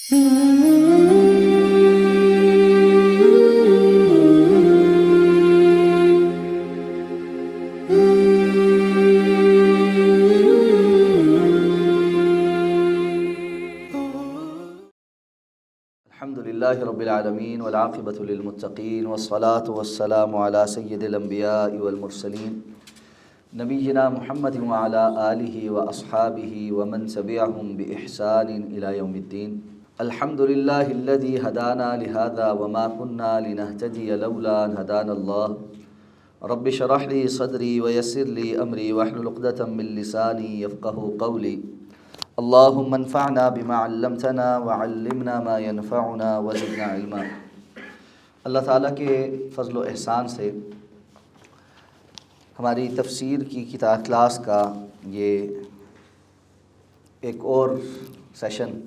الحمدللہ رب العالمین والعاقبۃ للمتقین والصلاة والسلام علی سید الانبیاء والمرسلین نبینا محمد وعلی آلہ واصحابہ ومن تبعہم بإحسان الی یوم الدین۔ الحمدللہ الذی ہدانا لہذا وما کنا لنہتدی لولا ان ہدانا اللہ۔ رب اشرح لی صدری ویسر لی امری واحلل عقدۃ من لسانی یفقہوا قولی۔ اللہم انفعنا بما علمتنا وعلمنا ما ينفعنا وزدنا علما۔ اللہ تعالیٰ کے فضل و احسان سے ہماری تفسیر کی کلاس کا یہ ایک اور سیشن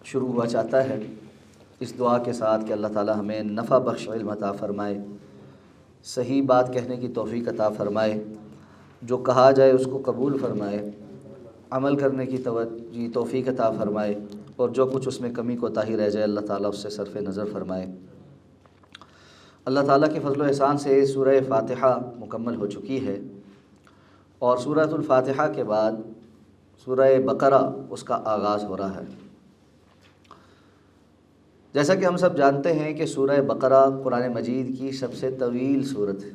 شروع ہوا چاہتا ہے، اس دعا کے ساتھ کہ اللہ تعالیٰ ہمیں نفع بخش علم عطا فرمائے، صحیح بات کہنے کی توفیق عطا فرمائے، جو کہا جائے اس کو قبول فرمائے، عمل کرنے کی توفیق عطا فرمائے، اور جو کچھ اس میں کمی کوتاہی رہ جائے اللہ تعالیٰ اس سے صرف نظر فرمائے۔ اللہ تعالیٰ کے فضل و احسان سے سورہ فاتحہ مکمل ہو چکی ہے، اور سورۃ الفاتحہ کے بعد سورہ بقرہ اس کا آغاز ہو رہا ہے۔ جیسا کہ ہم سب جانتے ہیں کہ سورہ بقرہ قرآن مجید کی سب سے طویل سورت ہے،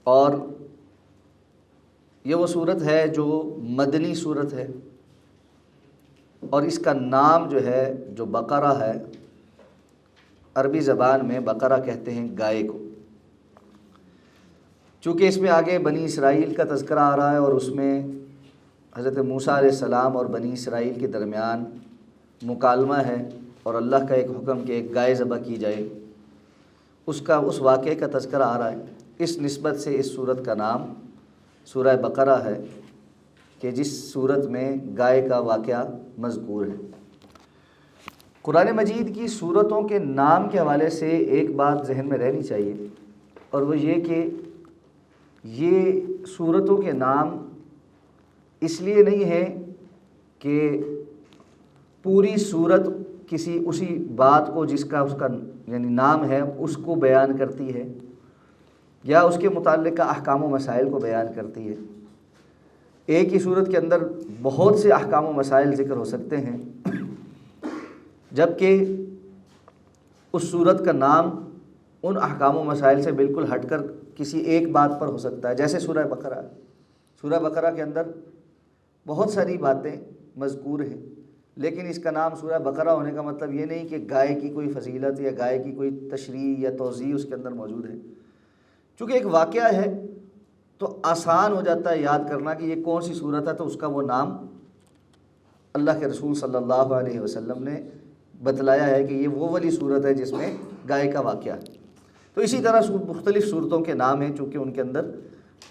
اور یہ وہ صورت ہے جو مدنی صورت ہے، اور اس کا نام جو ہے جو بقرہ ہے، عربی زبان میں بقرہ کہتے ہیں گائے کو، چونکہ اس میں آگے بنی اسرائیل کا تذکرہ آ رہا ہے، اور اس میں حضرت موسیٰ علیہ السلام اور بنی اسرائیل کے درمیان مکالمہ ہے، اور اللہ کا ایک حکم کہ ایک گائے ذبح کی جائے، اس واقعے کا تذکرہ آ رہا ہے۔ اس نسبت سے اس صورت کا نام سورہ بقرہ ہے، کہ جس صورت میں گائے کا واقعہ مذکور ہے۔ قرآن مجید کی صورتوں کے نام کے حوالے سے ایک بات ذہن میں رہنی چاہیے، اور وہ یہ کہ یہ صورتوں کے نام اس لیے نہیں ہے کہ پوری صورت کسی اسی بات کو جس کا اس کا یعنی نام ہے اس کو بیان کرتی ہے، یا اس کے متعلقہ احکام و مسائل کو بیان کرتی ہے۔ ایک ہی صورت کے اندر بہت سے احکام و مسائل ذکر ہو سکتے ہیں، جبکہ اس صورت کا نام ان احکام و مسائل سے بالکل ہٹ کر کسی ایک بات پر ہو سکتا ہے، جیسے سورہ بقرہ۔ سورہ بقرہ کے اندر بہت ساری باتیں مذکور ہیں، لیکن اس کا نام سورہ بقرہ ہونے کا مطلب یہ نہیں کہ گائے کی کوئی فضیلت یا گائے کی کوئی تشریح یا توضیح اس کے اندر موجود ہے۔ چونکہ ایک واقعہ ہے تو آسان ہو جاتا ہے یاد کرنا کہ یہ کون سی صورت ہے، تو اس کا وہ نام اللہ کے رسول صلی اللہ علیہ وسلم نے بتلایا ہے کہ یہ وہ والی صورت ہے جس میں گائے کا واقعہ ہے۔ تو اسی طرح مختلف صورتوں کے نام ہیں، چونکہ ان کے اندر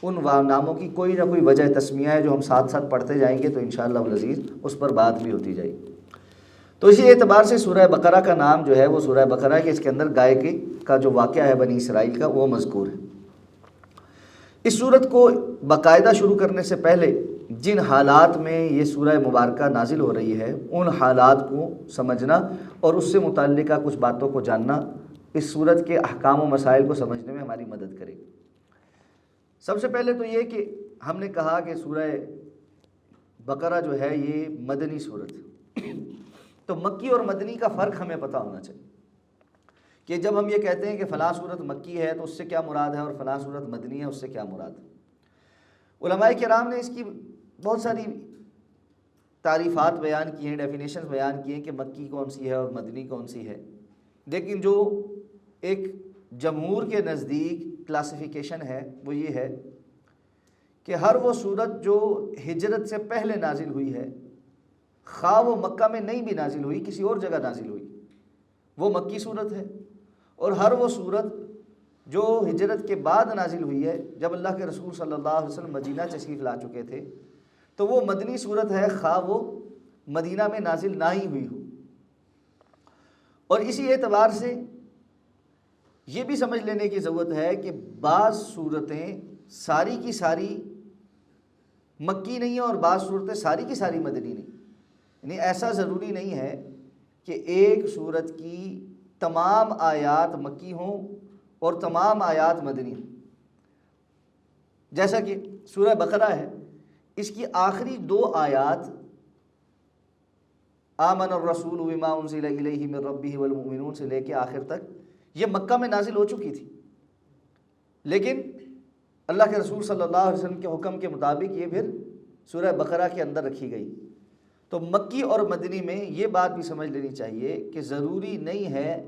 ان ناموں کی کوئی نہ کوئی وجہ تسمیہ ہے، جو ہم ساتھ ساتھ پڑھتے جائیں گے تو انشاءاللہ العزیز اس پر بات بھی ہوتی جائے گی۔ تو اسی اعتبار سے سورہ بقرہ کا نام جو ہے وہ سورہ بقرہ ہے کہ اس کے اندر گائے کا جو واقعہ ہے بنی اسرائیل کا وہ مذکور ہے۔ اس صورت کو باقاعدہ شروع کرنے سے پہلے جن حالات میں یہ سورہ مبارکہ نازل ہو رہی ہے ان حالات کو سمجھنا اور اس سے متعلقہ کچھ باتوں کو جاننا اس صورت کے احکام و مسائل کو سمجھنے میں ہماری مدد کرے گی۔ سب سے پہلے تو یہ کہ ہم نے کہا کہ سورہ بقرہ جو ہے یہ مدنی صورت ہے، تو مکی اور مدنی کا فرق ہمیں پتہ ہونا چاہیے کہ جب ہم یہ کہتے ہیں کہ فلاں صورت مکی ہے تو اس سے کیا مراد ہے، اور فلاں صورت مدنی ہے اس سے کیا مراد ہے۔ علماء کرام نے اس کی بہت ساری تعریفات بیان کی ہیں، ڈیفینیشنز بیان کی ہیں کہ مکی کون سی ہے اور مدنی کون سی ہے، لیکن جو ایک جمہور کے نزدیک کلاسیفیکیشن ہے وہ یہ ہے کہ ہر وہ صورت جو ہجرت سے پہلے نازل ہوئی ہے، خواہ وہ مکہ میں نہیں بھی نازل ہوئی، کسی اور جگہ نازل ہوئی، وہ مکی صورت ہے، اور ہر وہ صورت جو ہجرت کے بعد نازل ہوئی ہے جب اللہ کے رسول صلی اللہ علیہ وسلم مدینہ تشریف لا چکے تھے تو وہ مدنی صورت ہے، خواہ وہ مدینہ میں نازل نہ ہی ہوئی ہو۔ اور اسی اعتبار سے یہ بھی سمجھ لینے کی ضرورت ہے کہ بعض صورتیں ساری کی ساری مکی نہیں ہیں اور بعض صورتیں ساری کی ساری مدنی نہیں، یعنی ایسا ضروری نہیں ہے کہ ایک سورت کی تمام آیات مکی ہوں اور تمام آیات مدنی ہوں. جیسا کہ سورہ بقرہ ہے، اس کی آخری 2 آیات آمن الرسول بما انزل الیہ من ربہ والمؤمنون سے لے کے آخر تک یہ مکہ میں نازل ہو چکی تھی، لیکن اللہ کے رسول صلی اللہ علیہ وسلم کے حکم کے مطابق یہ پھر سورہ بقرہ کے اندر رکھی گئی. تو مکی اور مدنی میں یہ بات بھی سمجھ لینی چاہیے کہ ضروری نہیں ہے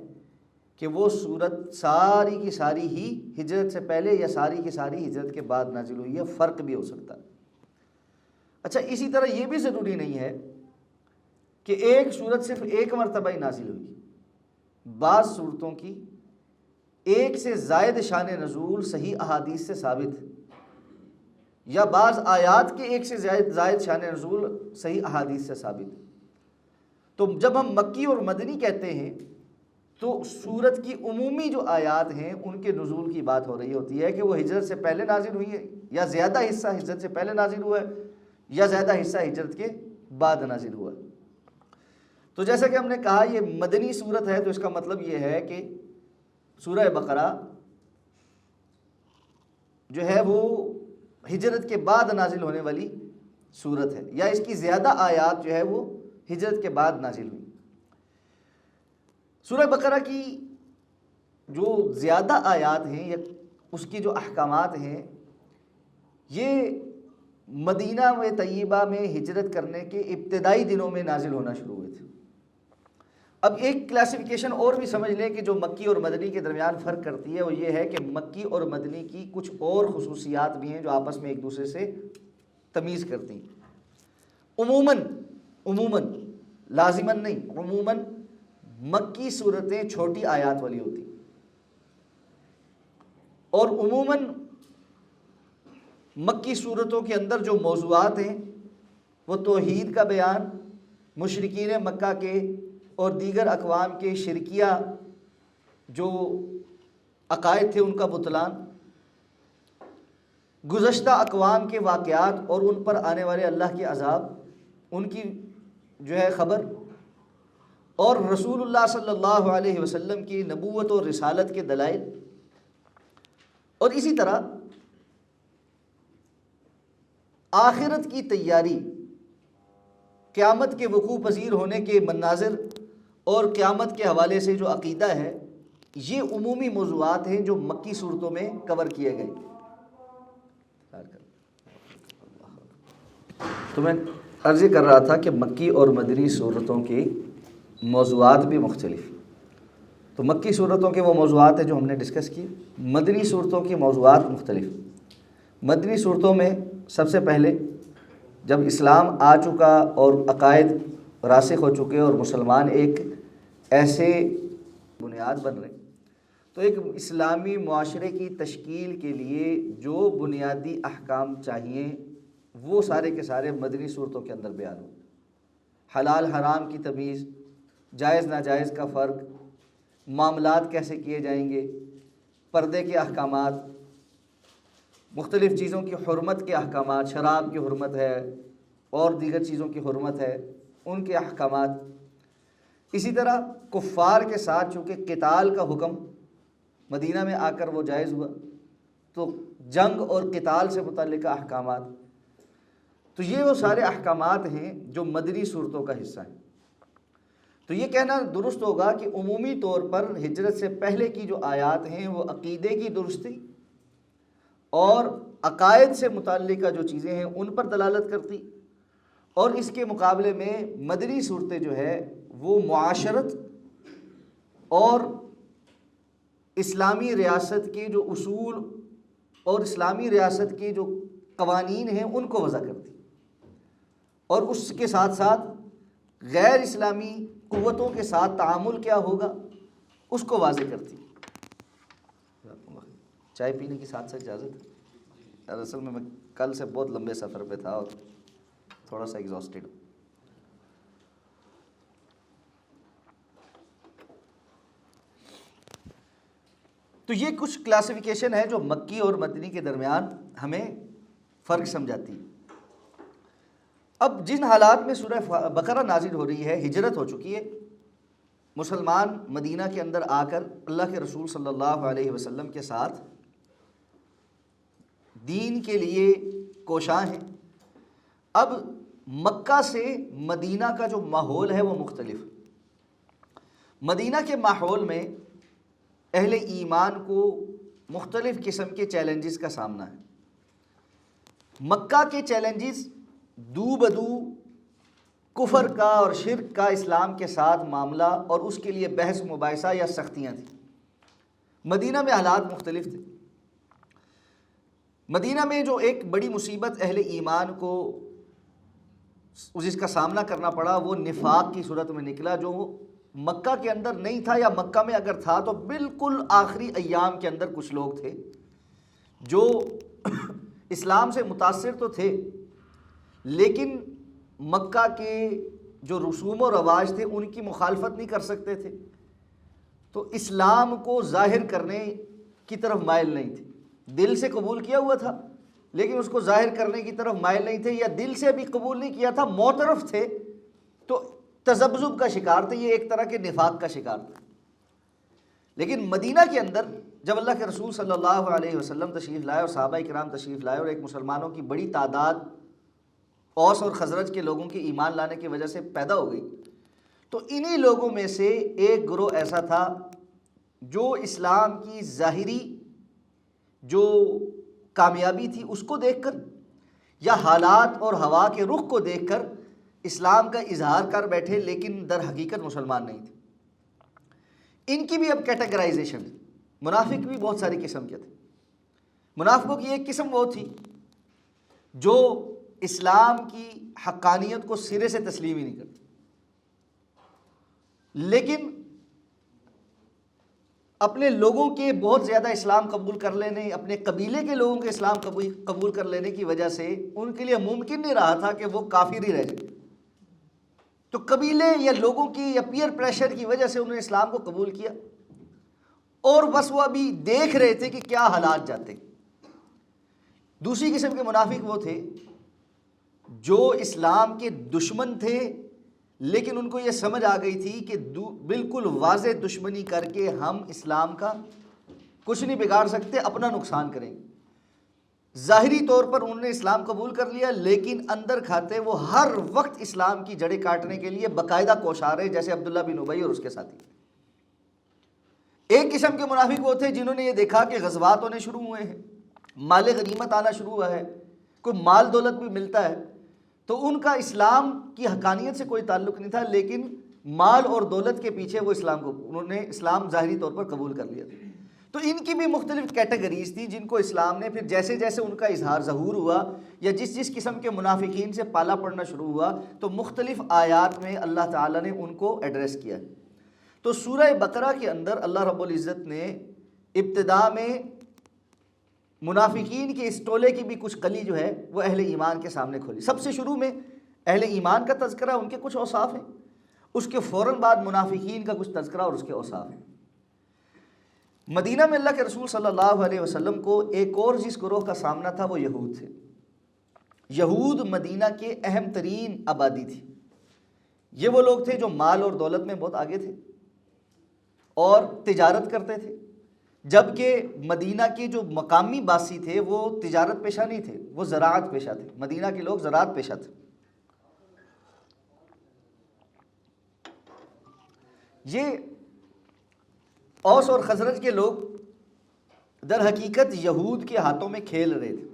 کہ وہ سورت ساری کی ساری ہی ہجرت سے پہلے یا ساری کی ساری ہجرت کے بعد نازل ہوئی ہے، فرق بھی ہو سکتا ہے. اچھا، اسی طرح یہ بھی ضروری نہیں ہے کہ ایک سورت صرف ایک مرتبہ ہی نازل ہوئی. بعض صورتوں کی ایک سے زائد شان نزول صحیح احادیث سے ثابت ہے، یا بعض آیات کے ایک سے زائد شان نزول صحیح احادیث سے ثابت ہے. تو جب ہم مکی اور مدنی کہتے ہیں تو سورت کی عمومی جو آیات ہیں ان کے نزول کی بات ہو رہی ہوتی ہے کہ وہ ہجرت سے پہلے نازل ہوئی ہے، یا زیادہ حصہ ہجرت سے پہلے نازل ہوا ہے، یا زیادہ حصہ ہجرت کے بعد نازل ہوا ہے. تو جیسا کہ ہم نے کہا یہ مدنی صورت ہے، تو اس کا مطلب یہ ہے کہ سورہ بقرہ جو ہے وہ ہجرت کے بعد نازل ہونے والی صورت ہے، یا اس کی زیادہ آیات جو ہے وہ ہجرت کے بعد نازل ہوئی. سورہ بقرہ کی جو زیادہ آیات ہیں یا اس کی جو احکامات ہیں یہ مدینہ و طیبہ میں ہجرت کرنے کے ابتدائی دنوں میں نازل ہونا شروع ہوئے تھے. اب ایک کلاسیفیکیشن اور بھی سمجھ لیں کہ جو مکی اور مدنی کے درمیان فرق کرتی ہے، وہ یہ ہے کہ مکی اور مدنی کی کچھ اور خصوصیات بھی ہیں جو آپس میں ایک دوسرے سے تمیز کرتی ہیں. عموماً لازماً نہیں، عموماً مکی صورتیں چھوٹی آیات والی ہوتی ہیں، اور عموماً مکی صورتوں کے اندر جو موضوعات ہیں وہ توحید کا بیان، مشرکین مکہ کے اور دیگر اقوام کے شرکیہ جو عقائد تھے ان کا بطلان، گزشتہ اقوام کے واقعات اور ان پر آنے والے اللہ کے عذاب، ان کی جو ہے خبر، اور رسول اللہ صلی اللہ علیہ وسلم کی نبوت اور رسالت کے دلائل، اور اسی طرح آخرت کی تیاری، قیامت کے وقوع پذیر ہونے کے مناظر اور قیامت کے حوالے سے جو عقیدہ ہے، یہ عمومی موضوعات ہیں جو مکی صورتوں میں کور کیے گئے. تو میں عرض کر رہا تھا کہ مکی اور مدنی صورتوں کی موضوعات بھی مختلف. تو مکی صورتوں کے وہ موضوعات ہیں جو ہم نے ڈسکس کی، مدنی صورتوں کی موضوعات مختلف. مدنی صورتوں میں سب سے پہلے جب اسلام آ چکا اور عقائد راسخ ہو چکے اور مسلمان ایک ایسے بنیاد بن رہے، تو ایک اسلامی معاشرے کی تشکیل کے لیے جو بنیادی احکام چاہیے وہ سارے کے سارے مدنی صورتوں کے اندر بیان ہو. حلال حرام کی تمیز، جائز ناجائز کا فرق، معاملات کیسے کیے جائیں گے، پردے کے احکامات، مختلف چیزوں کی حرمت کے احکامات، شراب کی حرمت ہے اور دیگر چیزوں کی حرمت ہے، ان کے احکامات. اسی طرح کفار کے ساتھ چونکہ قتال کا حکم مدینہ میں آ کر وہ جائز ہوا، تو جنگ اور قتال سے متعلقہ احکامات. تو یہ وہ سارے احکامات ہیں جو مدنی صورتوں کا حصہ ہیں. تو یہ کہنا درست ہوگا کہ عمومی طور پر ہجرت سے پہلے کی جو آیات ہیں وہ عقیدے کی درستی اور عقائد سے متعلقہ جو چیزیں ہیں ان پر دلالت کرتی، اور اس کے مقابلے میں مدنی صورتیں جو ہے وہ معاشرت اور اسلامی ریاست کے جو اصول اور اسلامی ریاست کے جو قوانین ہیں ان کو وضع کرتی، اور اس کے ساتھ ساتھ غیر اسلامی قوتوں کے ساتھ تعامل کیا ہوگا اس کو واضح کرتی. چائے پینے کی ساتھ اجازت ہے؟ دراصل میں کل سے بہت لمبے سفر پہ تھا اور تھوڑا سا ایگزاسٹڈ ہوں. تو یہ کچھ کلاسیفیکیشن ہے جو مکی اور مدنی کے درمیان ہمیں فرق سمجھاتی ہے. اب جن حالات میں سورہ بقرہ نازل ہو رہی ہے، ہجرت ہو چکی ہے، مسلمان مدینہ کے اندر آ کر اللہ کے رسول صلی اللہ علیہ وسلم کے ساتھ دین کے لیے کوشاں ہیں۔ اب مکہ سے مدینہ کا جو ماحول ہے وہ مختلف۔ مدینہ کے ماحول میں اہل ایمان کو مختلف قسم کے چیلنجز کا سامنا ہے۔ مکہ کے چیلنجز دو بدو کفر کا اور شرک کا اسلام کے ساتھ معاملہ اور اس کے لیے بحث مباحثہ یا سختیاں تھیں۔ مدینہ میں حالات مختلف تھے۔ مدینہ میں جو ایک بڑی مصیبت اہل ایمان کو جس کا سامنا کرنا پڑا وہ نفاق کی صورت میں نکلا، جو مکہ کے اندر نہیں تھا، یا مکہ میں اگر تھا تو بالکل آخری ایام کے اندر کچھ لوگ تھے جو اسلام سے متاثر تو تھے لیکن مکہ کے جو رسوم و رواج تھے ان کی مخالفت نہیں کر سکتے تھے، تو اسلام کو ظاہر کرنے کی طرف مائل نہیں تھے۔ دل سے قبول کیا ہوا تھا لیکن اس کو ظاہر کرنے کی طرف مائل نہیں تھے، یا دل سے بھی قبول نہیں کیا تھا، معترف تھے تو تذبذب کا شکار تھے، یہ ایک طرح کے نفاق کا شکار تھا۔ لیکن مدینہ کے اندر جب اللہ کے رسول صلی اللہ علیہ وسلم تشریف لائے اور صحابہ کرام تشریف لائے اور ایک مسلمانوں کی بڑی تعداد اوس اور خزرج کے لوگوں کے ایمان لانے کی وجہ سے پیدا ہو گئی، تو انہی لوگوں میں سے ایک گروہ ایسا تھا جو اسلام کی ظاہری جو کامیابی تھی اس کو دیکھ کر یا حالات اور ہوا کے رخ کو دیکھ کر اسلام کا اظہار کر بیٹھے لیکن در حقیقت مسلمان نہیں تھے۔ ان کی بھی اب کیٹیگرائزیشن، منافق بھی بہت ساری قسم کے تھے۔ منافقوں کی ایک قسم وہ تھی جو اسلام کی حقانیت کو سرے سے تسلیم ہی نہیں کرتی، لیکن اپنے لوگوں کے بہت زیادہ اسلام قبول کر لینے، اپنے قبیلے کے لوگوں کے اسلام قبول کر لینے کی وجہ سے ان کے لیے ممکن نہیں رہا تھا کہ وہ کافر ہی رہ جائے، تو قبیلے یا لوگوں کی یا پیئر پریشر کی وجہ سے انہوں نے اسلام کو قبول کیا، اور بس وہ ابھی دیکھ رہے تھے کہ کیا حالات جاتے۔ دوسری قسم کے منافق وہ تھے جو اسلام کے دشمن تھے لیکن ان کو یہ سمجھ آ گئی تھی کہ بالکل واضح دشمنی کر کے ہم اسلام کا کچھ نہیں بگاڑ سکتے، اپنا نقصان کریں گے۔ ظاہری طور پر انہوں نے اسلام قبول کر لیا لیکن اندر کھاتے وہ ہر وقت اسلام کی جڑیں کاٹنے کے لیے باقاعدہ کوشاں رہے، جیسے عبداللہ بن ابی اور اس کے ساتھی۔ ایک قسم کے منافق وہ تھے جنہوں نے یہ دیکھا کہ غزوات ہونے شروع ہوئے ہیں، مال غنیمت آنا شروع ہوا ہے، کوئی مال دولت بھی ملتا ہے، تو ان کا اسلام کی حقانیت سے کوئی تعلق نہیں تھا لیکن مال اور دولت کے پیچھے وہ اسلام کو انہوں نے اسلام ظاہری طور پر قبول کر لیا تھا۔ تو ان کی بھی مختلف کیٹیگریز تھی جن کو اسلام نے پھر جیسے جیسے ان کا اظہار ظہور ہوا یا جس قسم کے منافقین سے پالا پڑنا شروع ہوا تو مختلف آیات میں اللہ تعالیٰ نے ان کو ایڈریس کیا۔ تو سورہ بقرہ کے اندر اللہ رب العزت نے ابتدا میں منافقین کے اس ٹولے کی بھی کچھ کلی جو ہے وہ اہل ایمان کے سامنے کھولی۔ سب سے شروع میں اہل ایمان کا تذکرہ، ان کے کچھ اوصاف ہیں، اس کے فوراً بعد منافقین کا کچھ تذکرہ اور اس کے اوصاف ہیں۔ مدینہ میں اللہ کے رسول صلی اللہ علیہ وسلم کو ایک اور جس گروہ کا سامنا تھا وہ یہود تھے۔ یہود مدینہ کے اہم ترین آبادی تھی۔ یہ وہ لوگ تھے جو مال اور دولت میں بہت آگے تھے اور تجارت کرتے تھے، جبکہ مدینہ کے جو مقامی باسی تھے وہ تجارت پیشہ نہیں تھے، وہ زراعت پیشہ تھے۔ مدینہ کے لوگ زراعت پیشہ تھے۔ یہ اوس اور خزرج کے لوگ در حقیقت یہود کے ہاتھوں میں کھیل رہے تھے۔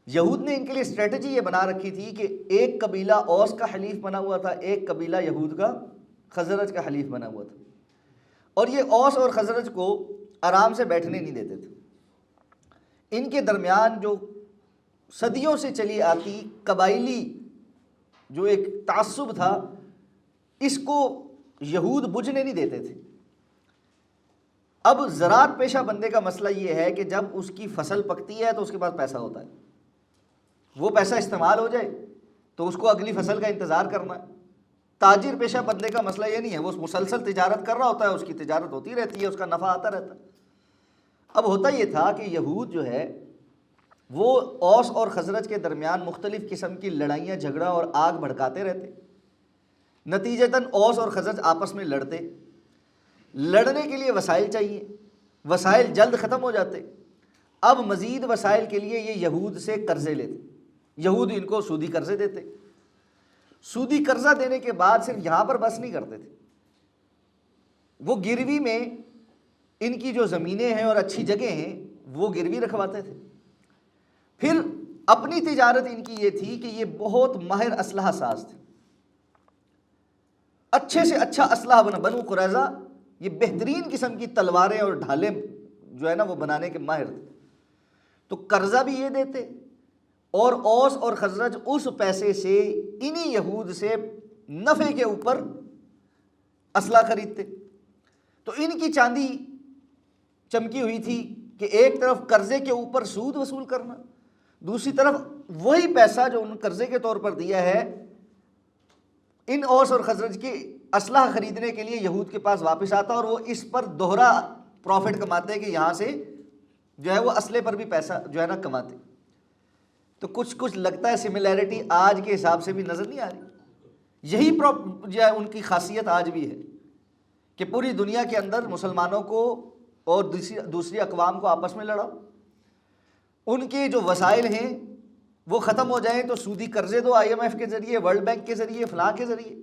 یہود نے ان کے لیے اسٹریٹجی یہ بنا رکھی تھی کہ ایک قبیلہ اوس کا حلیف بنا ہوا تھا، ایک قبیلہ یہود کا خزرج کا حلیف بنا ہوا تھا، اور یہ اوس اور خزرج کو آرام سے بیٹھنے نہیں دیتے تھے۔ ان کے درمیان جو صدیوں سے چلی آتی قبائلی جو ایک تعصب تھا اس کو یہود بجھنے نہیں دیتے تھے۔ اب زراعت پیشہ بندے کا مسئلہ یہ ہے کہ جب اس کی فصل پکتی ہے تو اس کے پاس پیسہ ہوتا ہے، وہ پیسہ استعمال ہو جائے تو اس کو اگلی فصل کا انتظار کرنا ہے۔ تاجر پیشہ بندے کا مسئلہ یہ نہیں ہے، وہ مسلسل تجارت کر رہا ہوتا ہے، اس کی تجارت ہوتی رہتی ہے، اس کا نفع آتا رہتا ہے۔ اب ہوتا یہ تھا کہ یہود جو ہے وہ اوس اور خزرج کے درمیان مختلف قسم کی لڑائیاں، جھگڑا اور آگ بھڑکاتے رہتے، نتیجتاً اوس اور خزرج آپس میں لڑتے، لڑنے کے لیے وسائل چاہیے، وسائل جلد ختم ہو جاتے، اب مزید وسائل کے لیے یہ یہود سے قرضے لیتے، یہود ان کو سودی قرضے دیتے، سودی قرضہ دینے کے بعد صرف یہاں پر بس نہیں کرتے تھے، وہ گروی میں ان کی جو زمینیں ہیں اور اچھی جگہیں ہیں وہ گروی رکھواتے تھے۔ پھر اپنی تجارت ان کی یہ تھی کہ یہ بہت ماہر اسلحہ ساز تھے، اچھے سے اچھا اسلحہ بنو قریظہ یہ بہترین قسم کی تلواریں اور ڈھالیں جو ہے نا وہ بنانے کے ماہر تھے، تو قرضہ بھی یہ دیتے اور اوس اور خزرج اس پیسے سے انہی یہود سے نفع کے اوپر اسلحہ خریدتے۔ تو ان کی چاندی چمکی ہوئی تھی کہ ایک طرف قرضے کے اوپر سود وصول کرنا، دوسری طرف وہی پیسہ جو ان قرضے کے طور پر دیا ہے ان اوس اور خزرج کی اسلحہ خریدنے کے لیے یہود کے پاس واپس آتا، اور وہ اس پر دوہرا پروفٹ کماتے کہ یہاں سے جو ہے وہ اسلحے پر بھی پیسہ جو ہے نا کماتے۔ تو کچھ لگتا ہے سملیرٹی آج کے حساب سے بھی نظر نہیں آ رہی، یہی جو ہے ان کی خاصیت آج بھی ہے کہ پوری دنیا کے اندر مسلمانوں کو اور دوسری اقوام کو آپس میں لڑاؤ، ان کے جو وسائل ہیں وہ ختم ہو جائیں تو سودی قرضے دو IMF کے ذریعے، ورلڈ بینک کے ذریعے، فلاں کے ذریعے،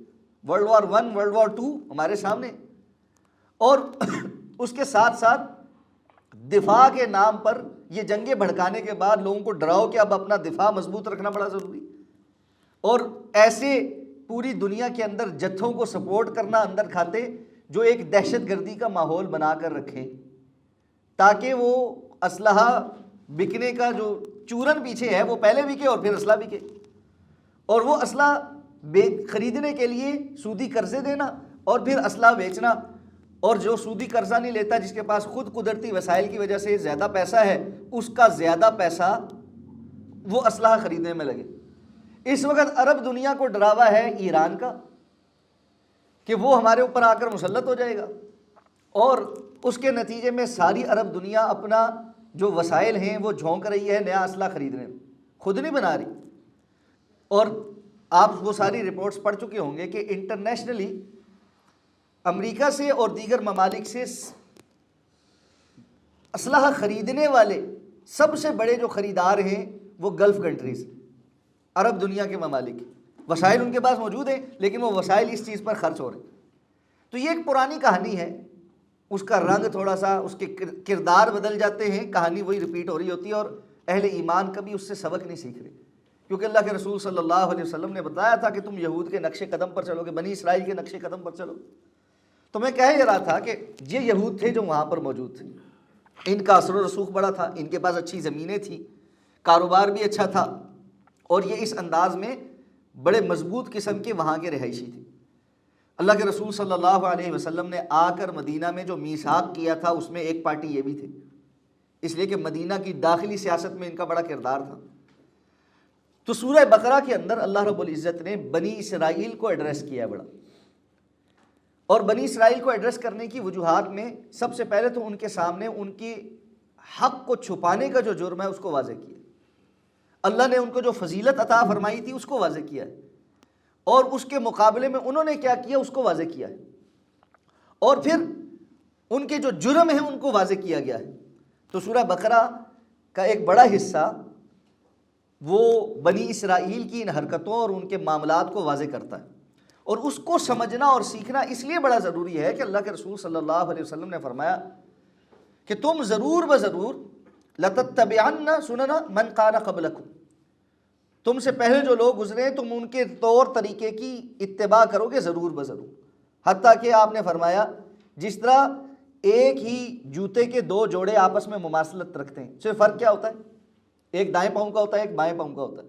ورلڈ وار 1 ورلڈ وار 2 ہمارے سامنے، اور اس کے ساتھ ساتھ دفاع کے نام پر یہ جنگیں بھڑکانے کے بعد لوگوں کو ڈراؤ کہ اب اپنا دفاع مضبوط رکھنا بڑا ضروری، اور ایسے پوری دنیا کے اندر جتھوں کو سپورٹ کرنا اندر کھاتے جو ایک دہشت گردی کا ماحول بنا کر رکھیں تاکہ وہ اسلحہ بکنے کا جو چورن پیچھے ہے وہ پہلے بکے اور پھر اسلحہ بکے، اور وہ اسلحہ خریدنے کے لیے سودی قرضے دینا اور پھر اسلحہ بیچنا، اور جو سودی قرضہ نہیں لیتا جس کے پاس خود قدرتی وسائل کی وجہ سے زیادہ پیسہ ہے اس کا زیادہ پیسہ وہ اسلحہ خریدنے میں لگے۔ اس وقت عرب دنیا کو ڈراوا ہے ایران کا کہ وہ ہمارے اوپر آ کر مسلط ہو جائے گا، اور اس کے نتیجے میں ساری عرب دنیا اپنا جو وسائل ہیں وہ جھونک رہی ہے نیا اسلحہ خریدنے میں، خود نہیں بنا رہی۔ اور آپ وہ ساری رپورٹس پڑھ چکے ہوں گے کہ انٹرنیشنلی امریکہ سے اور دیگر ممالک سے اسلحہ خریدنے والے سب سے بڑے جو خریدار ہیں وہ گلف کنٹریز، عرب دنیا کے ممالک، وسائل ان کے پاس موجود ہیں لیکن وہ وسائل اس چیز پر خرچ ہو رہے ہیں۔ تو یہ ایک پرانی کہانی ہے، اس کا رنگ تھوڑا سا، اس کے کردار بدل جاتے ہیں، کہانی وہی ریپیٹ ہو رہی ہوتی ہے، اور اہل ایمان کبھی اس سے سبق نہیں سیکھ رہے، کیونکہ اللہ کے رسول صلی اللہ علیہ وسلم نے بتایا تھا کہ تم یہود کے نقش قدم پر چلو گے، بنی اسرائیل کے نقش قدم پر چلو۔ تو میں کہہ یہ رہا تھا کہ یہ یہود تھے جو وہاں پر موجود تھے، ان کا اثر و رسوخ بڑا تھا، ان کے پاس اچھی زمینیں تھیں، کاروبار بھی اچھا تھا، اور یہ اس انداز میں بڑے مضبوط قسم کے وہاں کے رہائشی تھے۔ اللہ کے رسول صلی اللہ علیہ وسلم نے آ کر مدینہ میں جو میثاق کیا تھا اس میں ایک پارٹی یہ بھی تھے، اس لیے کہ مدینہ کی داخلی سیاست میں ان کا بڑا کردار تھا۔ تو سورہ بقرہ کے اندر اللہ رب العزت نے بنی اسرائیل کو ایڈریس کیا ہے بڑا، اور بنی اسرائیل کو ایڈریس کرنے کی وجوہات میں سب سے پہلے تو ان کے سامنے ان کی حق کو چھپانے کا جو جرم ہے اس کو واضح کیا، اللہ نے ان کو جو فضیلت عطا فرمائی تھی اس کو واضح کیا ہے، اور اس کے مقابلے میں انہوں نے کیا کیا اس کو واضح کیا ہے، اور پھر ان کے جو جرم ہیں ان کو واضح کیا گیا ہے۔ تو سورہ بقرہ کا ایک بڑا حصہ وہ بنی اسرائیل کی ان حرکتوں اور ان کے معاملات کو واضح کرتا ہے، اور اس کو سمجھنا اور سیکھنا اس لیے بڑا ضروری ہے کہ اللہ کے رسول صلی اللہ علیہ وسلم نے فرمایا کہ تم ضرور بضرور لَتَتَّبِعَنَّ سُنَنَ مَنْ قَانَ قَبْلَكُمْ، تم سے پہلے جو لوگ گزرے تم ان کے طور طریقے کی اتباع کرو گے ضرور بضرور، حتیٰ کہ آپ نے فرمایا جس طرح ایک ہی جوتے کے دو جوڑے آپس میں مماثلت رکھتے ہیں، صرف فرق کیا ہوتا ہے، ایک دائیں پاؤں کا ہوتا ہے ایک بائیں پاؤں کا ہوتا ہے،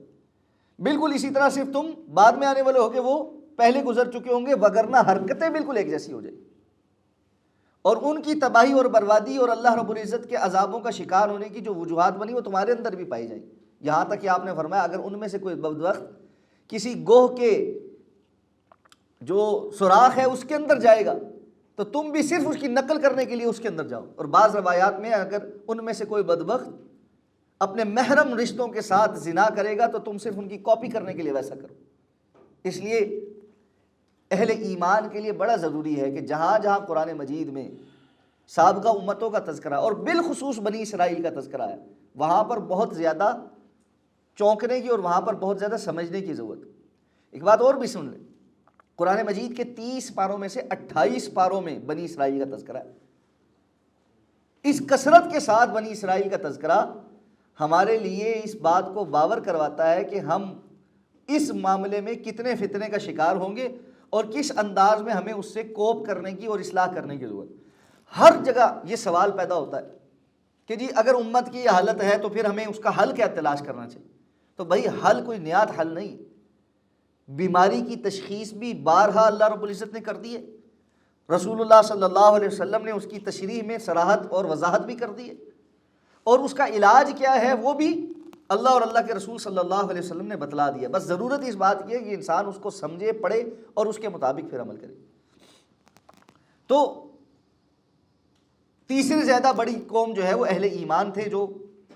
بالکل اسی طرح صرف تم بعد میں آنے والے ہوگے وہ پہلے گزر چکے ہوں گے، وگرنہ حرکتیں بالکل ایک جیسی ہو جائیں، اور ان کی تباہی اور بربادی اور اللہ رب العزت کے عذابوں کا شکار ہونے کی جو وجوہات بنی وہ تمہارے اندر بھی پائی جائیں، یہاں تک کہ آپ نے فرمایا اگر ان میں سے کوئی بدبخت کسی گوہ کے جو سوراخ ہے اس کے اندر جائے گا تو تم بھی صرف اس کی نقل کرنے کے لیے اس کے اندر جاؤ، اور بعض روایات میں اگر ان میں سے کوئی بدبخت اپنے محرم رشتوں کے ساتھ زنا کرے گا تو تم صرف ان کی کاپی کرنے کے لیے ویسا کرو۔ اس لیے اہل ایمان کے لیے بڑا ضروری ہے کہ جہاں جہاں قرآن مجید میں سابقہ امتوں کا تذکرہ اور بالخصوص بنی اسرائیل کا تذکرہ ہے، وہاں پر بہت زیادہ چونکنے کی اور وہاں پر بہت زیادہ سمجھنے کی ضرورت ہے۔ ایک بات اور بھی سن لیں، قرآن مجید کے 30 پاروں میں سے 28 پاروں میں بنی اسرائیل کا تذکرہ ہے۔ اس کثرت کے ساتھ بنی اسرائیل کا تذکرہ ہمارے لیے اس بات کو باور کرواتا ہے کہ ہم اس معاملے میں کتنے فتنے کا شکار ہوں گے اور کس انداز میں ہمیں اس سے کوپ کرنے کی اور اصلاح کرنے کی ضرورت۔ ہر جگہ یہ سوال پیدا ہوتا ہے کہ جی اگر امت کی یہ حالت ہے تو پھر ہمیں اس کا حل کیا تلاش کرنا چاہیے؟ تو بھائی حل کوئی نیات حل نہیں، بیماری کی تشخیص بھی بارہا اللہ رب العزت نے کر دی ہے، رسول اللہ صلی اللہ علیہ وسلم نے اس کی تشریح میں صراحت اور وضاحت بھی کر دی ہے، اور اس کا علاج کیا ہے وہ بھی اللہ اور اللہ کے رسول صلی اللہ علیہ وسلم نے بتلا دیا۔ بس ضرورت اس بات کی ہے کہ انسان اس کو سمجھے، پڑھے اور اس کے مطابق پھر عمل کرے۔ تو تیسری زیادہ بڑی قوم جو ہے وہ اہل ایمان تھے، جو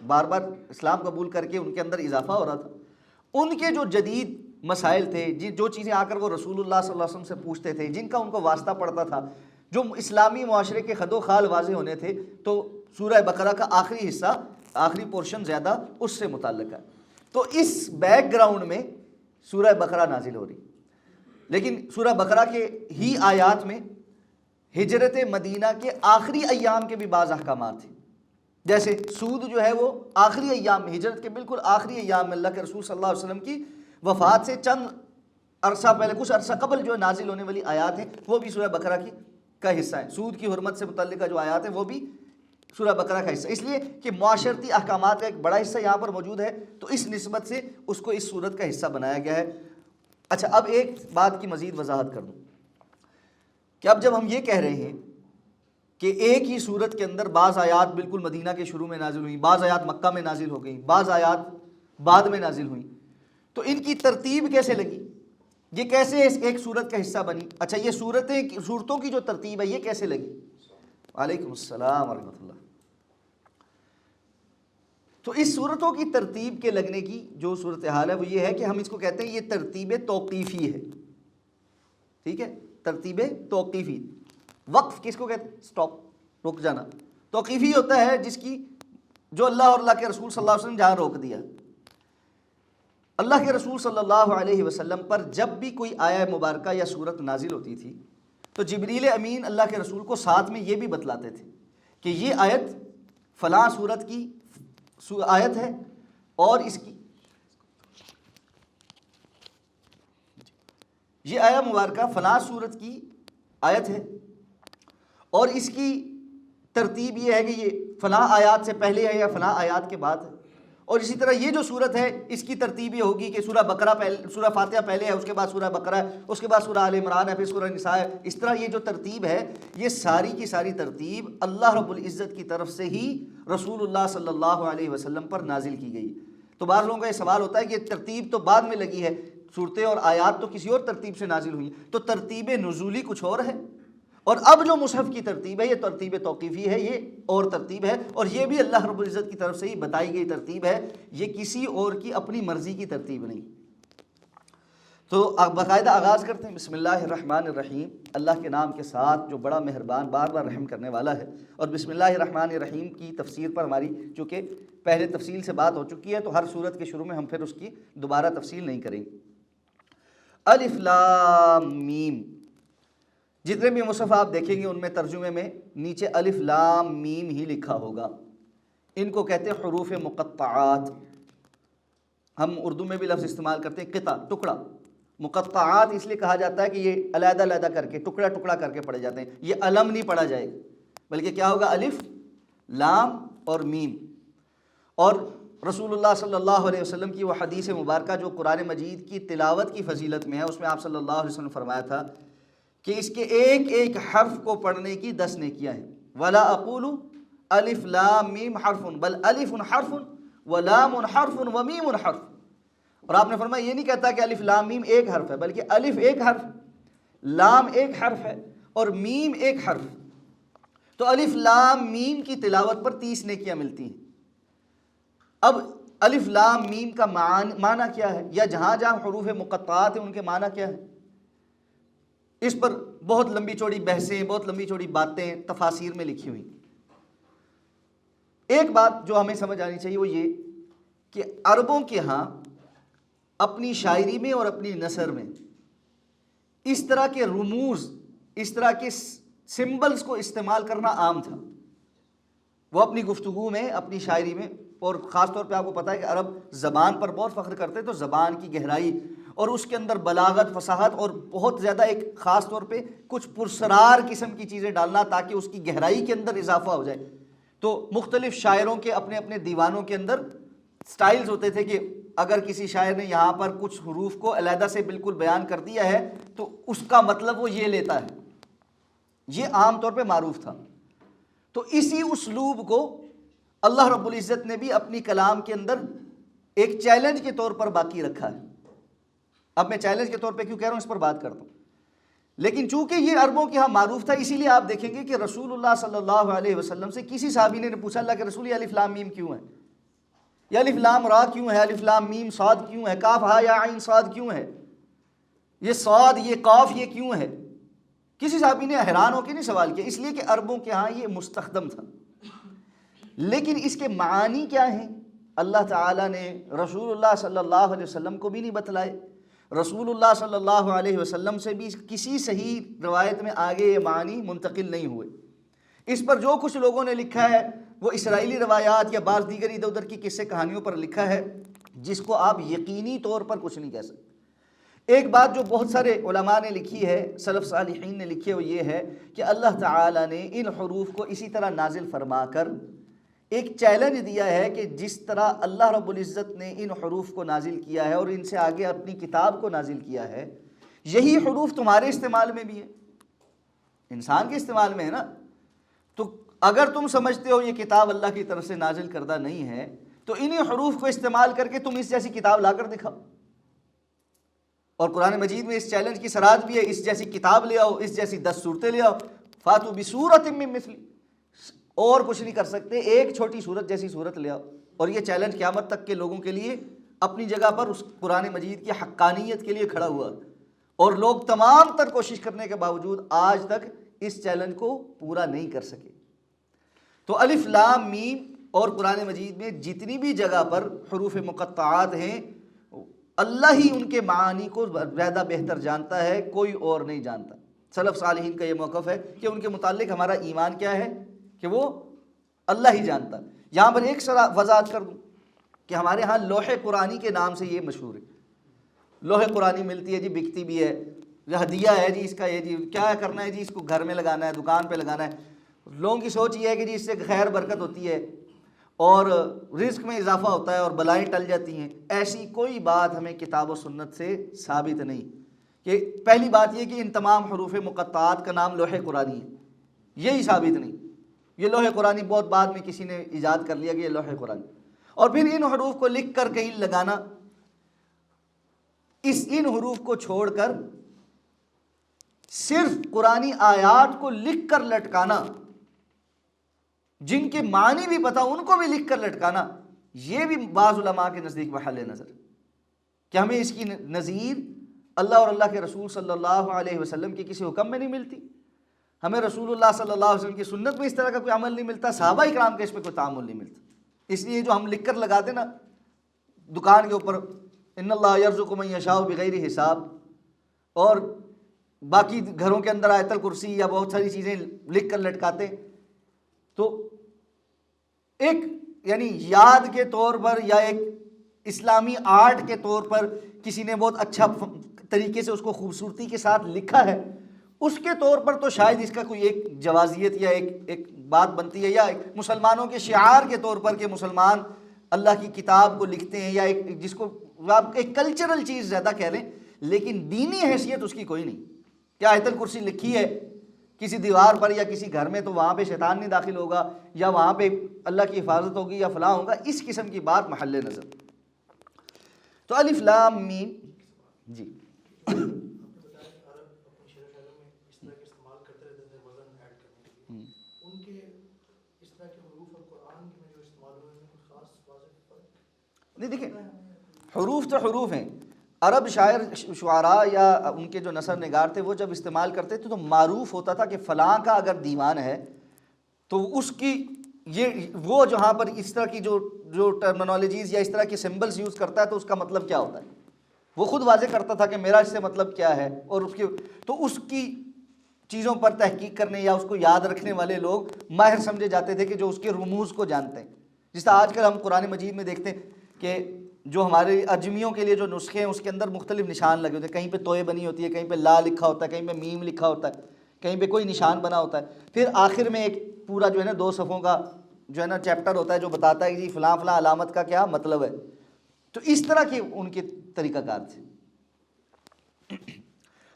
بار بار اسلام قبول کر کے ان کے اندر اضافہ ہو رہا تھا۔ ان کے جو جدید مسائل تھے، جو چیزیں آ کر وہ رسول اللہ صلی اللہ علیہ وسلم سے پوچھتے تھے، جن کا ان کو واسطہ پڑتا تھا، جو اسلامی معاشرے کے خد و خال واضح ہونے تھے، تو سورہ بقرہ کا آخری حصہ، آخری پورشن زیادہ اس سے متعلق ہے۔ تو اس بیک گراؤنڈ میں سورہ بقرہ نازل ہو رہی، لیکن سورہ بقرہ کے ہی آیات میں ہجرت مدینہ کے آخری ایام کے بھی بعض احکامات تھے، جیسے سود جو ہے وہ آخری ایام میں، ہجرت کے بالکل آخری ایام میں اللہ کے رسول صلی اللہ علیہ وسلم کی وفات سے چند عرصہ پہلے، کچھ عرصہ قبل جو نازل ہونے والی آیات ہیں وہ بھی سورہ بقرہ کا حصہ ہیں۔ سود کی حرمت سے متعلقہ جو آیات ہیں وہ بھی سورہ بقرہ کا حصہ، اس لیے کہ معاشرتی احکامات کا ایک بڑا حصہ یہاں پر موجود ہے، تو اس نسبت سے اس کو اس سورت کا حصہ بنایا گیا ہے۔ اچھا، اب ایک بات کی مزید وضاحت کر دوں کہ اب جب ہم یہ کہہ رہے ہیں کہ ایک ہی سورت کے اندر بعض آیات بالکل مدینہ کے شروع میں نازل ہوئیں، بعض آیات مکہ میں نازل ہو گئیں، بعض آیات بعد میں نازل ہوئیں، تو ان کی ترتیب کیسے لگی؟ یہ کیسے ایک سورت کا حصہ بنی؟ اچھا، یہ صورتوں کی جو ترتیب ہے یہ کیسے لگی؟ وعلیکم السلام ورحمۃ اللہ۔ تو اس صورتوں کی ترتیب کے لگنے کی جو صورتحال ہے وہ یہ ہے کہ ہم اس کو کہتے ہیں یہ ترتیب توقیفی ہے، ٹھیک ہے؟ ترتیب توقیفی، وقف کس کو کہتے ہیں؟ سٹاپ، رک جانا۔ توقیفی ہوتا ہے جس کی جو اللہ اور اللہ کے رسول صلی اللہ علیہ وسلم جہاں روک دیا۔ اللہ کے رسول صلی اللہ علیہ وسلم پر جب بھی کوئی آیہ مبارکہ یا سورت نازل ہوتی تھی تو جبریل امین اللہ کے رسول کو ساتھ میں یہ بھی بتلاتے تھے کہ یہ آیت فلاں سورت کی آیت ہے، اور اس کی یہ آیہ مبارکہ فلاں سورت کی آیت ہے، اور اس کی ترتیب یہ ہے کہ یہ فلاں آیات سے پہلے ہے یا فلاں آیات کے بعد ہے، اور اسی طرح یہ جو سورت ہے اس کی ترتیب یہ ہوگی کہ سورہ بقرہ سورہ فاتحہ پہلے ہے، اس کے بعد سورہ بقرہ ہے، اس کے بعد سورہ آل عمران ہے، پھر سورہ نساء ہے۔ اس طرح یہ جو ترتیب ہے یہ ساری کی ساری ترتیب اللہ رب العزت کی طرف سے ہی رسول اللہ صلی اللہ علیہ وسلم پر نازل کی گئی۔ تو بعض لوگوں کا یہ سوال ہوتا ہے کہ ترتیب تو بعد میں لگی ہے، صورتیں اور آیات تو کسی اور ترتیب سے نازل ہوئی، تو ترتیب نزولی کچھ اور ہے، اور اب جو مصحف کی ترتیب ہے یہ ترتیب توقیفی ہے، یہ اور ترتیب ہے، اور یہ بھی اللہ رب العزت کی طرف سے ہی بتائی گئی ترتیب ہے، یہ کسی اور کی اپنی مرضی کی ترتیب نہیں۔ تو باقاعدہ آغاز کرتے ہیں، بسم اللہ الرحمن الرحیم، اللہ کے نام کے ساتھ جو بڑا مہربان بار بار رحم کرنے والا ہے۔ اور بسم اللہ الرحمن الرحیم کی تفسیر پر ہماری چونکہ پہلے تفصیل سے بات ہو چکی ہے تو ہر سورت کے شروع میں ہم پھر اس کی دوبارہ تفصیل نہیں کریں گے۔ الف لام میم، جتنے بھی مصحف آپ دیکھیں گے ان میں ترجمے میں نیچے الف لام میم ہی لکھا ہوگا، ان کو کہتے ہیں حروف مقطعات۔ ہم اردو میں بھی لفظ استعمال کرتے ہیں قطع، ٹکڑا۔ مقطعات اس لیے کہا جاتا ہے کہ یہ علیحدہ علیحدہ کر کے ٹکڑا ٹکڑا کر کے پڑھے جاتے ہیں، یہ علم نہیں پڑھا جائے بلکہ کیا ہوگا؟ الف لام اور میم۔ اور رسول اللہ صلی اللہ علیہ وسلم کی وہ حدیث مبارکہ جو قرآن مجید کی تلاوت کی فضیلت میں ہے، اس میں آپ صلی اللہ علیہ وسلم نے فرمایا تھا کہ اس کے ایک ایک حرف کو پڑھنے کی 10 نیکیاں ہیں۔ وَلَا أَقُولُ الف لام میم حرف بل الف حرف ولام حرف ومیم حرف۔ اور آپ نے فرمایا یہ نہیں کہتا کہ الف لام میم ایک حرف ہے، بلکہ الف ایک حرف، لام ایک حرف ہے اور میم ایک حرف۔ تو الف لام میم کی تلاوت پر 30 نیکیاں ملتی ہیں۔ اب الف لام میم کا معنی کیا ہے، یا جہاں جہاں حروف مقطعات ہیں ان کے معنی کیا ہے، اس پر بہت لمبی چوڑی بحثیں، بہت لمبی چوڑی باتیں تفاسیر میں لکھی ہوئی۔ ایک بات جو ہمیں سمجھ آنی چاہیے وہ یہ کہ عربوں کے ہاں اپنی شاعری میں اور اپنی نثر میں اس طرح کے رموز، اس طرح کے سمبلز کو استعمال کرنا عام تھا۔ وہ اپنی گفتگو میں، اپنی شاعری میں، اور خاص طور پہ آپ کو پتہ ہے کہ عرب زبان پر بہت فخر کرتے، تو زبان کی گہرائی اور اس کے اندر بلاغت، فصاحت، اور بہت زیادہ ایک خاص طور پہ کچھ پرسرار قسم کی چیزیں ڈالنا تاکہ اس کی گہرائی کے اندر اضافہ ہو جائے۔ تو مختلف شاعروں کے اپنے اپنے دیوانوں کے اندر سٹائلز ہوتے تھے کہ اگر کسی شاعر نے یہاں پر کچھ حروف کو علیحدہ سے بالکل بیان کر دیا ہے تو اس کا مطلب وہ یہ لیتا ہے، یہ عام طور پہ معروف تھا۔ تو اسی اسلوب کو اللہ رب العزت نے بھی اپنی کلام کے اندر ایک چیلنج کے طور پر باقی رکھا ہے۔ اب میں چیلنج کے طور پہ کیوں کہہ رہا ہوں اس پر بات کرتا ہوں، لیکن چونکہ یہ عربوں کے ہاں معروف تھا، اسی لیے آپ دیکھیں گے کہ رسول اللہ صلی اللہ علیہ وسلم سے کسی صحابی نے پوچھا اللہ کے رسول یہ الف لام میم کیوں ہے، یہ الف لام را کیوں ہے، الف لام میم صاد کیوں ہے، کاف ہا یا عین صاد کیوں ہے، یہ صاد یہ قاف یہ کیوں ہے؟ کسی صحابی نے حیران ہو کے نہیں سوال کیا، اس لیے کہ عربوں کے ہاں یہ مستخدم تھا۔ لیکن اس کے معانی کیا ہیں اللہ تعالیٰ نے رسول اللہ صلی اللہ علیہ وسلم کو بھی نہیں بتلائے، رسول اللہ صلی اللہ علیہ وسلم سے بھی کسی صحیح روایت میں آگے یہ معنی منتقل نہیں ہوئے۔ اس پر جو کچھ لوگوں نے لکھا ہے وہ اسرائیلی روایات یا بعض دیگر ادھر ادھر کی قصے کہانیوں پر لکھا ہے، جس کو آپ یقینی طور پر کچھ نہیں کہہ سکتے۔ ایک بات جو بہت سارے علماء نے لکھی ہے، سلف صالحین نے لکھی ہے، وہ یہ ہے کہ اللہ تعالیٰ نے ان حروف کو اسی طرح نازل فرما کر ایک چیلنج دیا ہے کہ جس طرح اللہ رب العزت نے ان حروف کو نازل کیا ہے اور ان سے آگے اپنی کتاب کو نازل کیا ہے، یہی حروف تمہارے استعمال میں بھی ہے، انسان کے استعمال میں ہے نا۔ تو اگر تم سمجھتے ہو یہ کتاب اللہ کی طرف سے نازل کردہ نہیں ہے تو انہی حروف کو استعمال کر کے تم اس جیسی کتاب لا کر دکھاؤ۔ اور قرآن مجید میں اس چیلنج کی سراحت بھی ہے، اس جیسی کتاب لے آؤ، اس جیسی 10 صورتیں لے آؤ، فاتو بسورۃ من مثلی، اور کچھ نہیں کر سکتے، ایک چھوٹی صورت جیسی صورت لے آؤ۔ اور یہ چیلنج قیامت تک کے لوگوں کے لیے اپنی جگہ پر اس قرآن مجید کی حقانیت کے لیے کھڑا ہوا، اور لوگ تمام تر کوشش کرنے کے باوجود آج تک اس چیلنج کو پورا نہیں کر سکے۔ تو الف لام میم اور قرآن مجید میں جتنی بھی جگہ پر حروف مقطعات ہیں اللہ ہی ان کے معانی کو زیادہ بہتر جانتا ہے، کوئی اور نہیں جانتا۔ سلف صالحین کا یہ موقف ہے کہ ان کے متعلق ہمارا ایمان کیا ہے کہ وہ اللہ ہی جانتا۔ یہاں پر ایک وضاحت کر دوں کہ ہمارے ہاں لوح قرآنی کے نام سے یہ مشہور ہے، لوح قرآنی ملتی ہے جی، بکتی بھی ہے، ہدیہ ہے جی، اس کا یہ جی کیا کرنا ہے جی، اس کو گھر میں لگانا ہے، دکان پہ لگانا ہے۔ لوگوں کی سوچ یہ ہے کہ جی اس سے خیر برکت ہوتی ہے اور رزق میں اضافہ ہوتا ہے اور بلائیں ٹل جاتی ہیں۔ ایسی کوئی بات ہمیں کتاب و سنت سے ثابت نہیں۔ کہ پہلی بات یہ کہ ان تمام حروف مقطعات کا نام لوح قرآنی ہے، یہی ثابت نہیں۔ یہ لوح قرآنی بہت بعد میں کسی نے ایجاد کر لیا کہ یہ لوح قرآنی، اور پھر ان حروف کو لکھ کر کہیں لگانا، ان حروف کو چھوڑ کر صرف قرآنی آیات کو لکھ کر لٹکانا، جن کے معنی بھی پتہ ان کو بھی لکھ کر لٹکانا، یہ بھی بعض علماء کے نزدیک محل نظر کہ ہمیں اس کی نظیر اللہ اور اللہ کے رسول صلی اللہ علیہ وسلم کے کسی حکم میں نہیں ملتی، ہمیں رسول اللہ صلی اللہ علیہ وسلم کی سنت میں اس طرح کا کوئی عمل نہیں ملتا، صحابہ اکرام کے اس پہ کوئی تعامل نہیں ملتا۔ اس لیے جو ہم لکھ کر لگاتے نا دکان کے اوپر ان اللہ یرزق من یشاء بغیر حساب، اور باقی گھروں کے اندر آیت الکرسی یا بہت ساری چیزیں لکھ کر لٹکاتے، تو ایک یعنی یاد کے طور پر یا ایک اسلامی آرٹ کے طور پر کسی نے بہت اچھا طریقے سے اس کو خوبصورتی کے ساتھ لکھا ہے، اس کے طور پر تو شاید اس کا کوئی ایک جوازیت یا ایک بات بنتی ہے، یا ایک مسلمانوں کے شعار کے طور پر کہ مسلمان اللہ کی کتاب کو لکھتے ہیں، یا ایک جس کو آپ ایک کلچرل چیز زیادہ کہہ لیں، لیکن دینی حیثیت اس کی کوئی نہیں۔ کیا آیت الکرسی لکھی ہے کسی دیوار پر یا کسی گھر میں تو وہاں پہ شیطان نہیں داخل ہوگا، یا وہاں پہ اللہ کی حفاظت ہوگی یا فلاں ہوگا، اس قسم کی بات محل نظر۔ تو الف لام میم جی نہیں دیکھیں حروف تو حروف ہیں. عرب شعراء یا ان کے جو نثر نگار تھے وہ جب استعمال کرتے تھے تو معروف ہوتا تھا کہ فلاں کا اگر دیوان ہے تو اس کی وہ جہاں پر اس طرح کی جو ٹرمنالوجیز یا اس طرح کے سمبلز یوز کرتا ہے تو اس کا مطلب کیا ہوتا ہے. وہ خود واضح کرتا تھا کہ میرا اس سے مطلب کیا ہے، اور اس کی چیزوں پر تحقیق کرنے یا اس کو یاد رکھنے والے لوگ ماہر سمجھے جاتے تھے کہ جو اس کے رموز کو جانتے ہیں. جس طرح آج کل ہم قرآن مجید میں دیکھتے ہیں کہ جو ہمارے اجمیوں کے لیے جو نسخے ہیں اس کے اندر مختلف نشان لگے ہوتے ہیں، کہیں پہ توئے بنی ہوتی ہے، کہیں پہ لا لکھا ہوتا ہے، کہیں پہ میم لکھا ہوتا ہے، کہیں پہ کوئی نشان بنا ہوتا ہے. پھر آخر میں ایک پورا جو ہے نا 2 صفحوں کا جو ہے نا چیپٹر ہوتا ہے جو بتاتا ہے کہ جی فلاں فلاں علامت کا کیا مطلب ہے. تو اس طرح کے ان کے طریقہ کار تھے.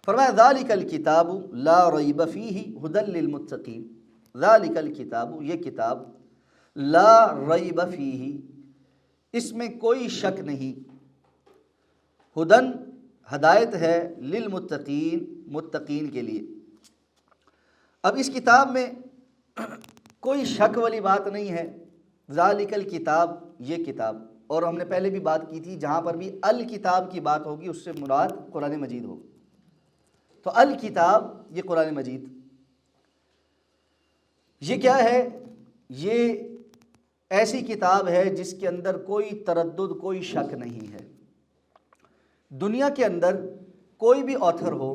فرمایا ذالک الکتاب لا ریب فیہ ھدی للمتقین. ذالک الکتاب، یہ کتاب، لا ریب فیہ، اس میں کوئی شک نہیں، ہدن ہدایت ہے، للمتقین متقین کے لیے. اب اس کتاب میں کوئی شک والی بات نہیں ہے. ذالک الکتاب، یہ کتاب، اور ہم نے پہلے بھی بات کی تھی جہاں پر بھی الکتاب کی بات ہوگی اس سے مراد قرآن مجید ہوگا. تو الکتاب یہ قرآن مجید، یہ کیا ہے؟ یہ ایسی کتاب ہے جس کے اندر کوئی تردد، کوئی شک نہیں ہے. دنیا کے اندر کوئی بھی آتھر ہو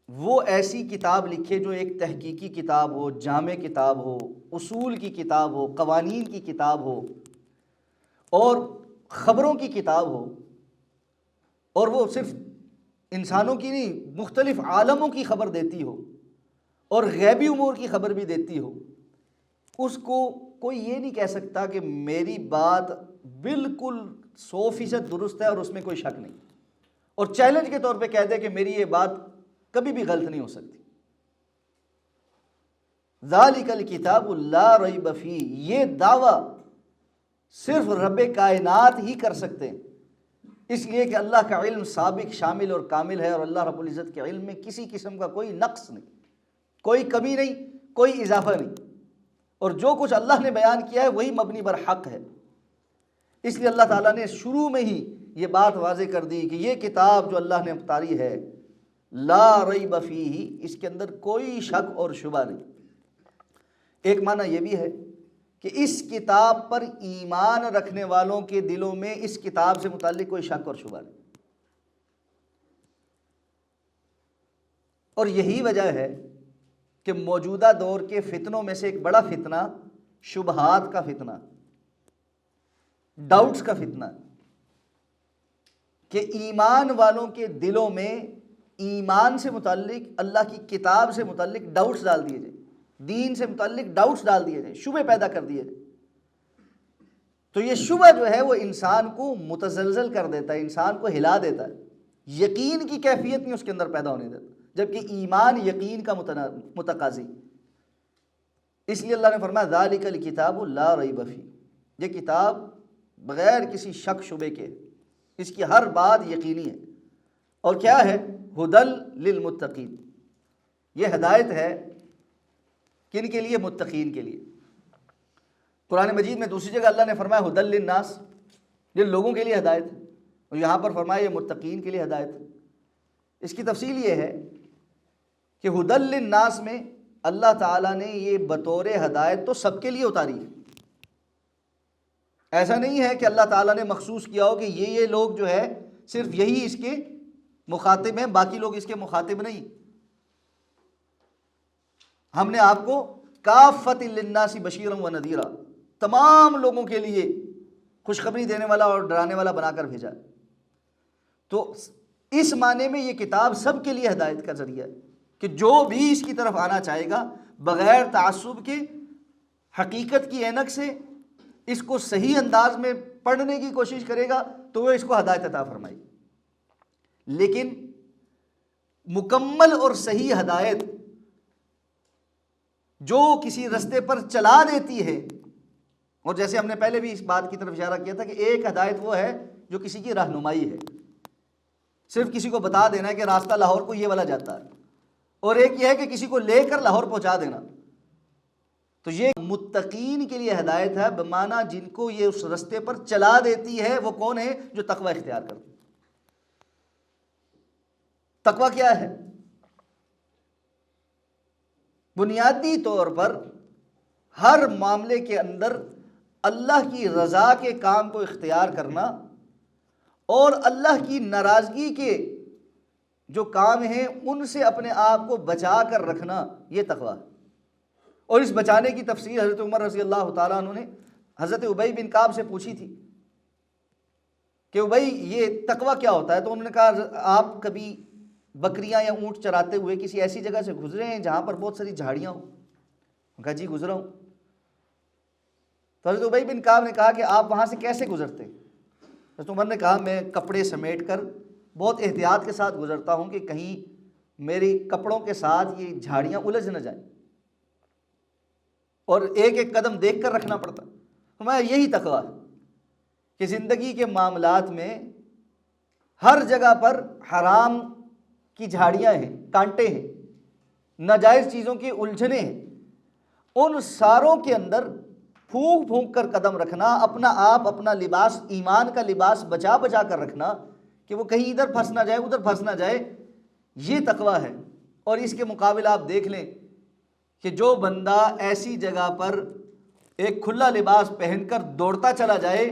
وہ ایسی کتاب لکھے جو ایک تحقیقی کتاب ہو، جامع کتاب ہو، اصول کی کتاب ہو، قوانین کی کتاب ہو، اور خبروں کی کتاب ہو، اور وہ صرف انسانوں کی نہیں مختلف عالموں کی خبر دیتی ہو اور غیبی امور کی خبر بھی دیتی ہو. اس کو کوئی یہ نہیں کہہ سکتا کہ میری بات بالکل 100% درست ہے اور اس میں کوئی شک نہیں، اور چیلنج کے طور پہ کہہ دے کہ میری یہ بات کبھی بھی غلط نہیں ہو سکتی. ذالک الکتاب لا ریب فیہ، یہ دعویٰ صرف رب کائنات ہی کر سکتے ہیں، اس لیے کہ اللہ کا علم سابق، شامل اور کامل ہے، اور اللہ رب العزت کے علم میں کسی قسم کا کوئی نقص نہیں، کوئی کمی نہیں، کوئی اضافہ نہیں، اور جو کچھ اللہ نے بیان کیا ہے وہی مبنی بر حق ہے. اس لیے اللہ تعالیٰ نے شروع میں ہی یہ بات واضح کر دی کہ یہ کتاب جو اللہ نے اتاری ہے لا ریب فیہ، اس کے اندر کوئی شک اور شبہ نہیں. ایک معنی یہ بھی ہے کہ اس کتاب پر ایمان رکھنے والوں کے دلوں میں اس کتاب سے متعلق کوئی شک اور شبہ نہیں. اور یہی وجہ ہے کہ موجودہ دور کے فتنوں میں سے ایک بڑا فتنہ شبہات کا فتنہ، ڈاؤٹس کا فتنہ، کہ ایمان والوں کے دلوں میں ایمان سے متعلق، اللہ کی کتاب سے متعلق ڈاؤٹس ڈال دیے جائیں، دین سے متعلق ڈاؤٹس ڈال دیے جائیں، شبہ پیدا کر دیے جائیں. تو یہ شبہ جو ہے وہ انسان کو متزلزل کر دیتا ہے، انسان کو ہلا دیتا ہے، یقین کی کیفیت نہیں اس کے اندر پیدا ہونے دیتا، جبکہ ایمان یقین کا متقاضی. اس لیے اللہ نے فرمایا ذالک الکتاب لا ریب فیہ، یہ کتاب بغیر کسی شک شبے کے، اس کی ہر بات یقینی ہے. اور کیا ہے؟ ھدی للمتقین، یہ ہدایت ہے کن کے لیے؟ متقین کے لیے. قرآن مجید میں دوسری جگہ اللہ نے فرمایا ھدی للناس، یہ لوگوں کے لیے ہدایت ہے، اور یہاں پر فرمایا یہ متقین کے لیے ہدایت ہے. اس کی تفصیل یہ ہے کہ ھدی للناس میں اللہ تعالیٰ نے یہ بطور ہدایت تو سب کے لیے اتاری ہے. ایسا نہیں ہے کہ اللہ تعالیٰ نے مخصوص کیا ہو کہ یہ لوگ جو ہے صرف یہی اس کے مخاطب ہیں، باقی لوگ اس کے مخاطب نہیں. ہم نے آپ کو کافۃ للناس بشیرا و نذیرا، تمام لوگوں کے لیے خوشخبری دینے والا اور ڈرانے والا بنا کر بھیجا. تو اس معنی میں یہ کتاب سب کے لیے ہدایت کا ذریعہ ہے کہ جو بھی اس کی طرف آنا چاہے گا بغیر تعصب کے، حقیقت کی عینک سے اس کو صحیح انداز میں پڑھنے کی کوشش کرے گا تو وہ اس کو ہدایت عطا فرمائے. لیکن مکمل اور صحیح ہدایت جو کسی رستے پر چلا دیتی ہے، اور جیسے ہم نے پہلے بھی اس بات کی طرف اشارہ کیا تھا کہ ایک ہدایت وہ ہے جو کسی کی رہنمائی ہے، صرف کسی کو بتا دینا ہے کہ راستہ لاہور کو یہ والا جاتا ہے، اور ایک یہ ہے کہ کسی کو لے کر لاہور پہنچا دینا. تو یہ متقین کے لیے ہدایت ہے، بمعنی جن کو یہ اس رستے پر چلا دیتی ہے وہ کون ہے؟ جو تقوی اختیار کرتے ہیں۔ تقوی کیا ہے؟ بنیادی طور پر ہر معاملے کے اندر اللہ کی رضا کے کام کو اختیار کرنا اور اللہ کی ناراضگی کے جو کام ہیں ان سے اپنے آپ کو بچا کر رکھنا، یہ تقوی ہے۔ اور اس بچانے کی تفصیل حضرت عمر رضی اللہ تعالیٰ عنہ نے حضرت ابی بن کعب سے پوچھی تھی کہ ابی یہ تقوی کیا ہوتا ہے؟ تو انہوں نے کہا آپ کبھی بکریاں یا اونٹ چراتے ہوئے کسی ایسی جگہ سے گزرے ہیں جہاں پر بہت ساری جھاڑیاں ہوں؟ کہا جی گزرا ہوں۔ تو حضرت ابی بن کعب نے کہا کہ آپ وہاں سے کیسے گزرتے؟ حضرت عمر نے کہا میں کپڑے سمیٹ کر بہت احتیاط کے ساتھ گزرتا ہوں کہ کہیں میری کپڑوں کے ساتھ یہ جھاڑیاں الجھ نہ جائیں، اور ایک ایک قدم دیکھ کر رکھنا پڑتا۔ ہمارا یہی تقویٰ ہے کہ زندگی کے معاملات میں ہر جگہ پر حرام کی جھاڑیاں ہیں، کانٹے ہیں، ناجائز چیزوں کی الجھنیں ہیں، ان ساروں کے اندر پھونک پھونک کر قدم رکھنا، اپنا آپ اپنا لباس ایمان کا لباس بچا بچا کر رکھنا کہ وہ کہیں ادھر پھنس نہ جائے ادھر پھنس نہ جائے، یہ تقویٰ ہے۔ اور اس کے مقابل آپ دیکھ لیں کہ جو بندہ ایسی جگہ پر ایک کھلا لباس پہن کر دوڑتا چلا جائے،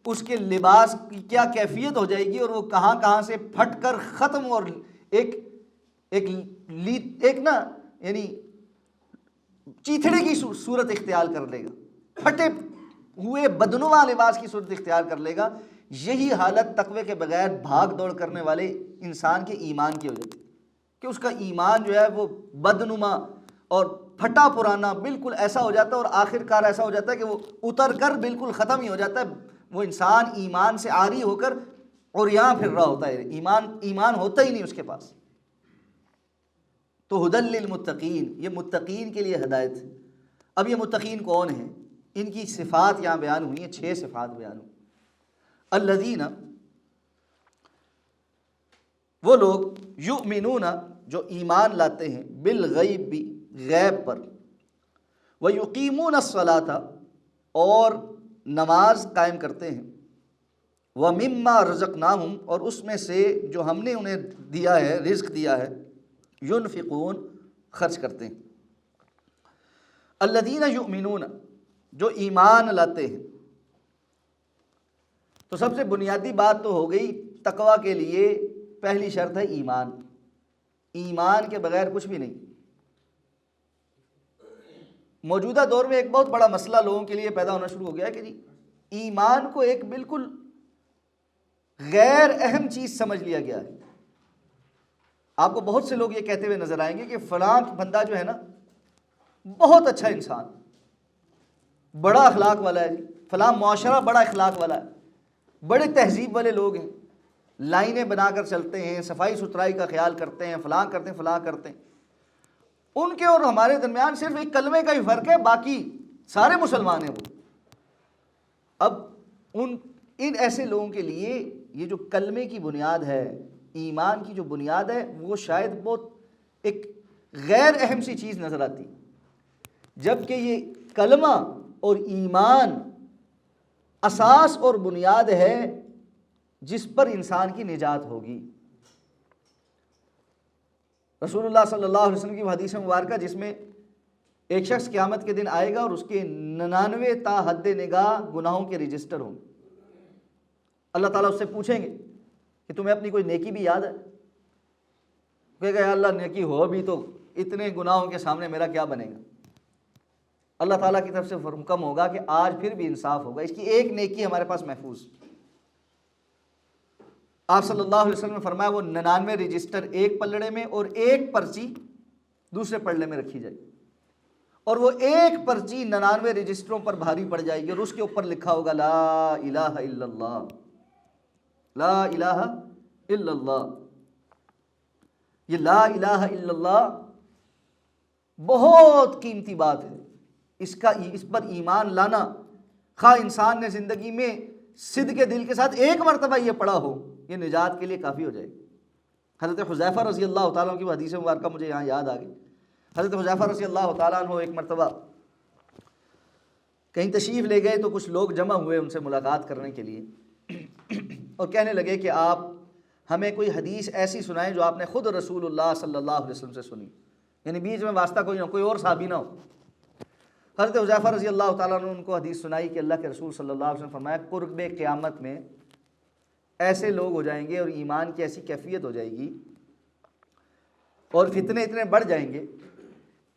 اس کے لباس کی کیا کیفیت ہو جائے گی، اور وہ کہاں کہاں سے پھٹ کر ختم اور ایک نا یعنی چیتھڑے کی صورت اختیار کر لے گا، پھٹے ہوئے بدنما لباس کی صورت اختیار کر لے گا۔ یہی حالت تقوی کے بغیر بھاگ دوڑ کرنے والے انسان کے ایمان کی ہو جاتی ہے کہ اس کا ایمان جو ہے وہ بدنما اور پھٹا پرانا بالکل ایسا ہو جاتا ہے، اور آخر کار ایسا ہو جاتا ہے کہ وہ اتر کر بالکل ختم ہی ہو جاتا ہے۔ وہ انسان ایمان سے عاری ہو کر اور یہاں پھر رہا ہوتا ہے، ایمان ہوتا ہی نہیں اس کے پاس۔ تو ھدی للمتقین، یہ متقین کے لیے ہدایت ہے۔ اب یہ متقین کون ہیں؟ ان کی صفات یہاں بیان ہوئی ہیں، 6 صفات بیان ہوئی۔ الذین، وہ لوگ، یؤمنون، جو ایمان لاتے ہیں، بالغیب، غیب پر، ویقیمون الصلاۃ، اور نماز قائم کرتے ہیں، ومما رزقناہم، اور اس میں سے جو ہم نے انہیں دیا ہے، رزق دیا ہے، ینفقون، خرچ کرتے ہیں۔ الذین یؤمنون، جو ایمان لاتے ہیں۔ تو سب سے بنیادی بات تو ہو گئی تقوی کے لیے پہلی شرط ہے ایمان۔ ایمان کے بغیر کچھ بھی نہیں۔ موجودہ دور میں ایک بہت بڑا مسئلہ لوگوں کے لیے پیدا ہونا شروع ہو گیا ہے کہ جی ایمان کو ایک بالکل غیر اہم چیز سمجھ لیا گیا ہے۔ آپ کو بہت سے لوگ یہ کہتے ہوئے نظر آئیں گے کہ فلاں بندہ جو ہے نا بہت اچھا انسان، بڑا اخلاق والا ہے، فلاں معاشرہ بڑا اخلاق والا ہے، بڑے تہذیب والے لوگ ہیں، لائنیں بنا کر چلتے ہیں، صفائی ستھرائی کا خیال کرتے ہیں، فلاں کرتے ہیں فلاں کرتے ہیں۔ ان کے اور ہمارے درمیان صرف ایک کلمے کا ہی فرق ہے، باقی سارے مسلمان ہیں وہ۔ اب ان ایسے لوگوں کے لیے یہ جو کلمے کی بنیاد ہے، ایمان کی جو بنیاد ہے، وہ شاید بہت ایک غیر اہم سی چیز نظر آتی، جبکہ یہ کلمہ اور ایمان اساس اور بنیاد ہے جس پر انسان کی نجات ہوگی۔ رسول اللہ صلی اللہ علیہ وسلم کی حدیث مبارکہ جس میں ایک شخص قیامت کے دن آئے گا اور اس کے 99 تا حد نگاہ گناہوں کے رجسٹر ہوں۔ اللہ تعالیٰ اس سے پوچھیں گے کہ تمہیں اپنی کوئی نیکی بھی یاد ہے؟ کہے گا یا اللہ نیکی ہو بھی تو اتنے گناہوں کے سامنے میرا کیا بنے گا؟ اللہ تعالیٰ کی طرف سے حکم ہوگا کہ آج پھر بھی انصاف ہوگا، اس کی ایک نیکی ہمارے پاس محفوظ۔ آپ صلی اللہ علیہ وسلم نے فرمایا وہ 99 رجسٹر ایک پلڑے میں اور ایک پرچی دوسرے پلڑے میں رکھی جائے گی، اور وہ ایک پرچی 99 رجسٹروں پر بھاری پڑ جائے گی، اور اس کے اوپر لکھا ہوگا لا الہ الا اللہ، لا الہ الا اللہ۔ یہ لا الہ الا اللہ بہت قیمتی بات ہے، اس پر ایمان لانا، خواہ انسان نے زندگی میں صدق کے دل کے ساتھ ایک مرتبہ یہ پڑھا ہو، یہ نجات کے لیے کافی ہو جائے گی۔ حضرت حذیفہ رضی اللہ تعالیٰ عنہ کی حدیث مبارکہ مجھے یہاں یاد آ گئی۔ حضرت حذیفہ رضی اللہ تعالیٰ عنہ ایک مرتبہ کہیں تشریف لے گئے تو کچھ لوگ جمع ہوئے ان سے ملاقات کرنے کے لیے اور کہنے لگے کہ آپ ہمیں کوئی حدیث ایسی سنائیں جو آپ نے خود رسول اللہ صلی اللہ علیہ وسلم سے سنی، یعنی بیچ میں واسطہ کوئی نہ، کوئی اور صحابی نہ ہو۔ حضرت حذیفہ رضی اللہ تعالیٰ عنہ نے ان کو حدیث سنائی کہ اللہ کے رسول صلی اللہ علیہ وسلم فرمایا قرب قیامت میں ایسے لوگ ہو جائیں گے اور ایمان کی ایسی کیفیت ہو جائے گی اور فتنے اتنے بڑھ جائیں گے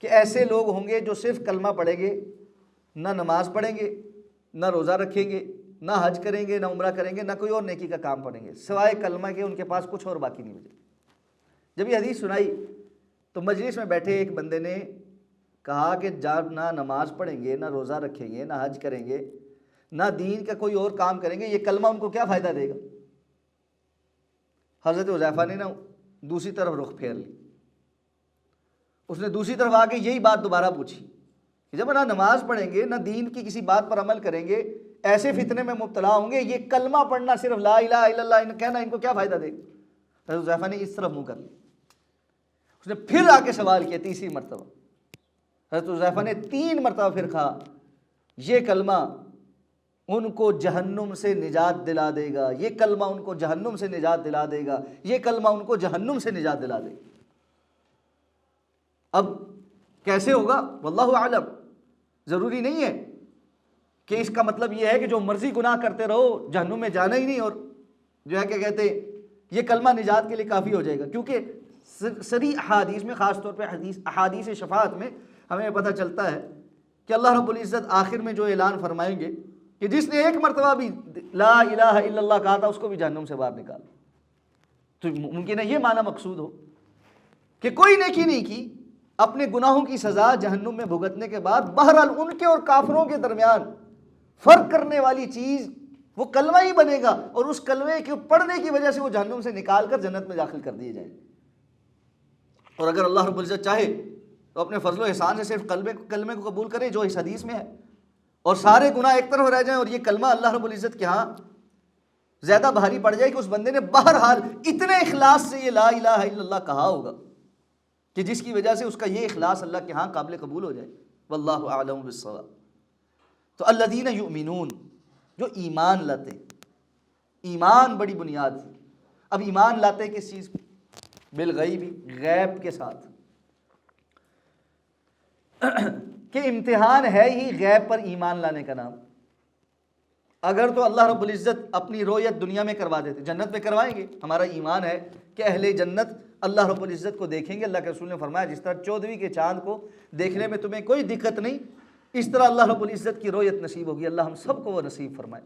کہ ایسے لوگ ہوں گے جو صرف کلمہ پڑھیں گے، نہ نماز پڑھیں گے، نہ روزہ رکھیں گے، نہ حج کریں گے، نہ عمرہ کریں گے، نہ کوئی اور نیکی کا کام پڑھیں گے، سوائے کلمہ کے ان کے پاس کچھ اور باقی نہیں بچے۔ جب یہ حدیث سنائی تو مجلس میں بیٹھے ایک بندے نے کہا کہ جب نہ نماز پڑھیں گے، نہ روزہ رکھیں گے، نہ حج کریں گے، نہ دین کا کوئی اور کام کریں گے، یہ کلمہ ان کو کیا فائدہ دے گا؟ حضرت حذیفہ نے نا دوسری طرف رخ پھیر لی، اس نے دوسری طرف آ کے یہی بات دوبارہ پوچھی کہ جب نہ نماز پڑھیں گے، نہ دین کی کسی بات پر عمل کریں گے، ایسے فتنے میں مبتلا ہوں گے، یہ کلمہ پڑھنا، صرف لا الہ الا اللہ کہنا ان کو کیا فائدہ دے گا؟ حضرت حذیفہ نے اس طرف منہ کر لیا۔ اس نے پھر آ کے سوال کیا تیسری مرتبہ، حضرت حذیفہ نے 3 مرتبہ پھر کہا یہ کلمہ ان کو جہنم سے نجات دلا دے گا، یہ کلمہ ان کو جہنم سے نجات دلا دے گا، یہ کلمہ ان کو جہنم سے نجات دلا دے گا۔ اب کیسے ہوگا واللہ اعلم، ضروری نہیں ہے کہ اس کا مطلب یہ ہے کہ جو مرضی گناہ کرتے رہو جہنم میں جانا ہی نہیں، اور جو ہے کہ کہتے یہ کلمہ نجات کے لیے کافی ہو جائے گا، کیونکہ صریح احادیث میں، خاص طور پہ احادیث شفاعت میں ہمیں پتہ چلتا ہے کہ اللہ رب العزت آخر میں جو اعلان فرمائیں گے کہ جس نے ایک مرتبہ بھی لا الہ الا اللہ کہا تھا اس کو بھی جہنم سے باہر نکال۔ تو ممکن ہے یہ معنی مقصود ہو کہ کوئی نیکی نہیں کی، اپنے گناہوں کی سزا جہنم میں بھگتنے کے بعد بہرحال ان کے اور کافروں کے درمیان فرق کرنے والی چیز وہ کلمہ ہی بنے گا، اور اس کلمے کے پڑھنے کی وجہ سے وہ جہنم سے نکال کر جنت میں داخل کر دیے جائیں گے۔ اور اگر اللہ رب العزت چاہے تو اپنے فضل و احسان سے صرف کلمے کو قبول کرے جو اس حدیث میں ہے، اور سارے گناہ ایک طرف رہ جائیں، اور یہ کلمہ اللہ رب العزت کے ہاں زیادہ بھاری پڑ جائے کہ اس بندے نے بہرحال اتنے اخلاص سے یہ لا الہ الا اللہ کہا ہوگا کہ جس کی وجہ سے اس کا یہ اخلاص اللہ کے ہاں قابل قبول ہو جائے۔ واللہ اعلم بالصواب۔ تو الذین یؤمنون، جو ایمان لاتے، ایمان بڑی بنیاد ہے۔ اب ایمان لاتے کس چیز کو؟ بالغیب، غیب کے ساتھ، کہ امتحان ہے ہی غیب پر ایمان لانے کا نام۔ اگر تو اللہ رب العزت اپنی رویت دنیا میں کروا دیتے، جنت میں کروائیں گے، ہمارا ایمان ہے کہ اہل جنت اللہ رب العزت کو دیکھیں گے۔ اللہ کے رسول نے فرمایا جس طرح 14ویں کے چاند کو دیکھنے میں تمہیں کوئی دقت نہیں، اس طرح اللہ رب العزت کی رویت نصیب ہوگی۔ اللہ ہم سب کو وہ نصیب فرمائے۔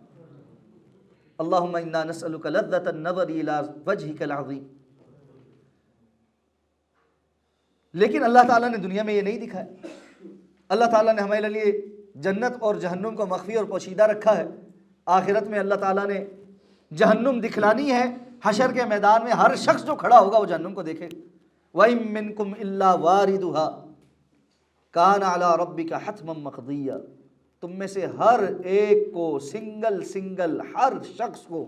اللہم انا نسألک لذۃ النظر الی وجہک العظیم۔ لیکن اللہ تعالیٰ نے دنیا میں یہ نہیں دکھایا۔ اللہ تعالیٰ نے ہمارے لیے جنت اور جہنم کو مخفی اور پوشیدہ رکھا ہے۔ آخرت میں اللہ تعالیٰ نے جہنم دکھلانی ہے، حشر کے میدان میں ہر شخص جو کھڑا ہوگا وہ جہنم کو دیکھے۔ وَإِن مِّنكُمْ إِلَّا وَارِدُهَا كَانَ عَلَىٰ رَبِّكَ حَتْمًا مَّقْضِيًّا۔ تم میں سے ہر ایک کو سنگل ہر شخص کو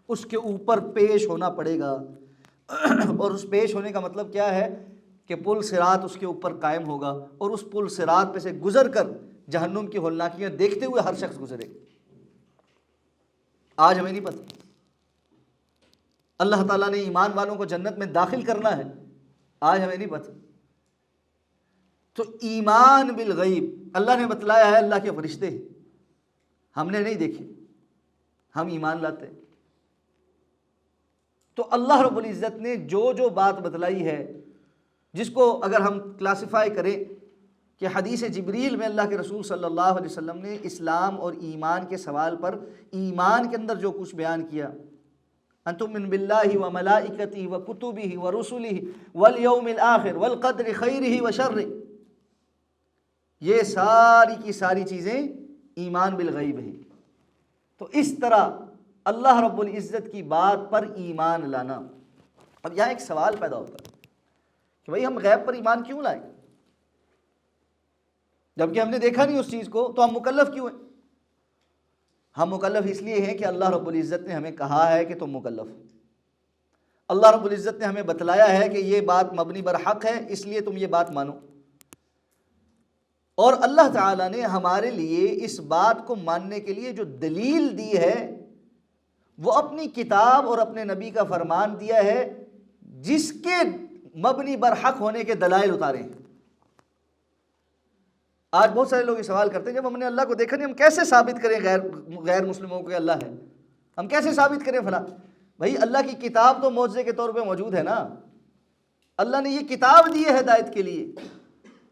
اس کے اوپر پیش ہونا پڑے گا۔ اور اس پیش ہونے کا مطلب کیا ہے کہ پل صراط اس کے اوپر قائم ہوگا، اور اس پل صراط پہ سے گزر کر جہنم کی ہولناکیاں دیکھتے ہوئے ہر شخص گزرے گا۔ آج ہمیں نہیں پتہ، اللہ تعالیٰ نے ایمان والوں کو جنت میں داخل کرنا ہے، آج ہمیں نہیں پتہ۔ تو ایمان بالغیب، اللہ نے بتلایا ہے اللہ کے فرشتے ہیں، ہم نے نہیں دیکھے، ہم ایمان لاتے ہیں۔ تو اللہ رب العزت نے جو بات بتلائی ہے، جس کو اگر ہم کلاسیفائی کریں کہ حدیث جبریل میں اللہ کے رسول صلی اللہ علیہ وسلم نے اسلام اور ایمان کے سوال پر ایمان کے اندر جو کچھ بیان کیا، ان تؤمن باللہ وملائکتہ وکتبہ ورسلہ والیوم الآخر والقدر خیرہ وشرہ، یہ ساری کی ساری چیزیں ایمان بالغیب ہیں۔ تو اس طرح اللہ رب العزت کی بات پر ایمان لانا۔ اب یہاں ایک سوال پیدا ہوتا ہے کہ بھائی ہم غیب پر ایمان کیوں لائیں؟ جبکہ ہم نے دیکھا نہیں اس چیز کو، تو ہم مکلف کیوں ہیں؟ ہم مکلف اس لیے ہیں کہ اللہ رب العزت نے ہمیں کہا ہے کہ تم مکلف ہو۔ اللہ رب العزت نے ہمیں بتلایا ہے کہ یہ بات مبنی بر حق ہے، اس لیے تم یہ بات مانو۔ اور اللہ تعالیٰ نے ہمارے لیے اس بات کو ماننے کے لیے جو دلیل دی ہے وہ اپنی کتاب اور اپنے نبی کا فرمان دیا ہے، جس کے مبنی بر حق ہونے کے دلائل اتارے ہیں۔ آج بہت سارے لوگ یہ سوال کرتے ہیں، جب ہم نے اللہ کو دیکھا نہیں، ہم کیسے ثابت کریں غیر مسلموں کو کہ اللہ ہے؟ ہم کیسے ثابت کریں فلاں؟ بھائی اللہ کی کتاب تو معجزے کے طور پہ موجود ہے نا، اللہ نے یہ کتاب دی ہے ہدایت کے لیے،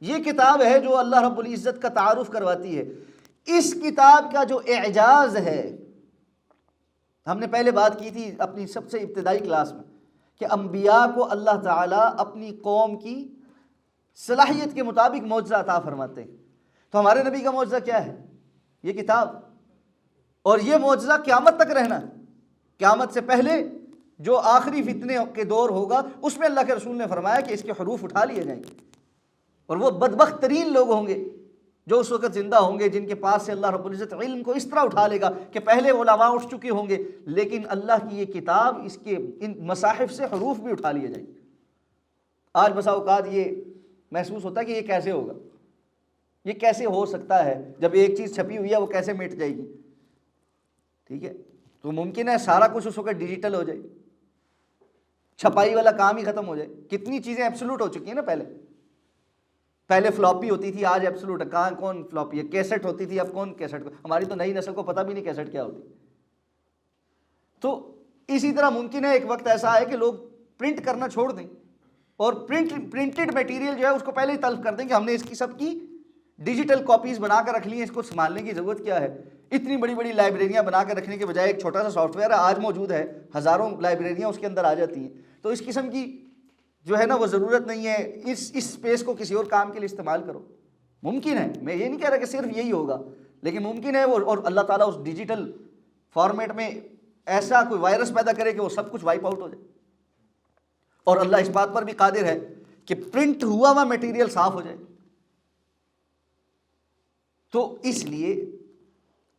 یہ کتاب ہے جو اللہ رب العزت کا تعارف کرواتی ہے۔ اس کتاب کا جو اعجاز ہے، ہم نے پہلے بات کی تھی اپنی سب سے ابتدائی کلاس میں کہ انبیاء کو اللہ تعالیٰ اپنی قوم کی صلاحیت کے مطابق معجزہ عطا فرماتے ہیں۔ تو ہمارے نبی کا معجزہ کیا ہے؟ یہ کتاب، اور یہ معجزہ قیامت تک رہنا، قیامت سے پہلے جو آخری فتنے کے دور ہوگا اس میں اللہ کے رسول نے فرمایا کہ اس کے حروف اٹھا لیے جائیں گے، اور وہ بدبخت ترین لوگ ہوں گے جو اس وقت زندہ ہوں گے، جن کے پاس سے اللہ رب العزت علم کو اس طرح اٹھا لے گا کہ پہلے علماء اٹھ چکے ہوں گے، لیکن اللہ کی یہ کتاب، اس کے ان مصاحف سے حروف بھی اٹھا لیے جائیں گے۔ آج بسا اوقات یہ محسوس ہوتا ہے کہ یہ کیسے ہوگا، یہ کیسے ہو سکتا ہے، جب ایک چیز چھپی ہوئی ہے وہ کیسے مٹ جائے گی؟ ٹھیک ہے، تو ممکن ہے سارا کچھ اس وقت ڈیجیٹل ہو جائے، چھپائی والا کام ہی ختم ہو جائے۔ کتنی چیزیں ایبسولوٹ ہو چکی ہیں نا، پہلے فلاپی ہوتی تھی، آج ایبسولوٹ ہے۔ کہاں کون فلاپی ہے؟ کیسٹ ہوتی تھی، اب کون کیسٹ کو؟ ہماری تو نئی نسل کو پتہ بھی نہیں کیسٹ کیا ہوتی۔ تو اسی طرح ممکن ہے ایک وقت ایسا ہے کہ لوگ پرنٹ کرنا چھوڑ دیں اور پرنٹڈ میٹیریل جو ہے اس کو پہلے ہی تلف کر دیں کہ ہم نے اس کی سب کی ڈیجیٹل کاپیز بنا کر رکھ لی ہیں، اس کو سنبھالنے کی ضرورت کیا ہے؟ اتنی بڑی بڑی لائبریریاں بنا کر رکھنے کے بجائے ایک چھوٹا سا سافٹ ویئر آج موجود ہے، ہزاروں لائبریریاں اس کے اندر آ جاتی ہیں۔ تو اس قسم کی جو ہے نا وہ ضرورت نہیں ہے، اس اسپیس کو کسی اور کام کے لیے استعمال کرو۔ ممکن ہے، میں یہ نہیں کہہ رہا کہ صرف یہی ہوگا، لیکن ممکن ہے وہ، اور اللہ تعالیٰ اس ڈیجیٹل فارمیٹ میں ایسا کوئی وائرس پیدا کرے کہ وہ سب کچھ وائپ آؤٹ ہو جائے، اور اللہ اس بات پر بھی قادر ہے کہ پرنٹ ہوا ہوا میٹیریل صاف ہو جائے۔ تو اس لیے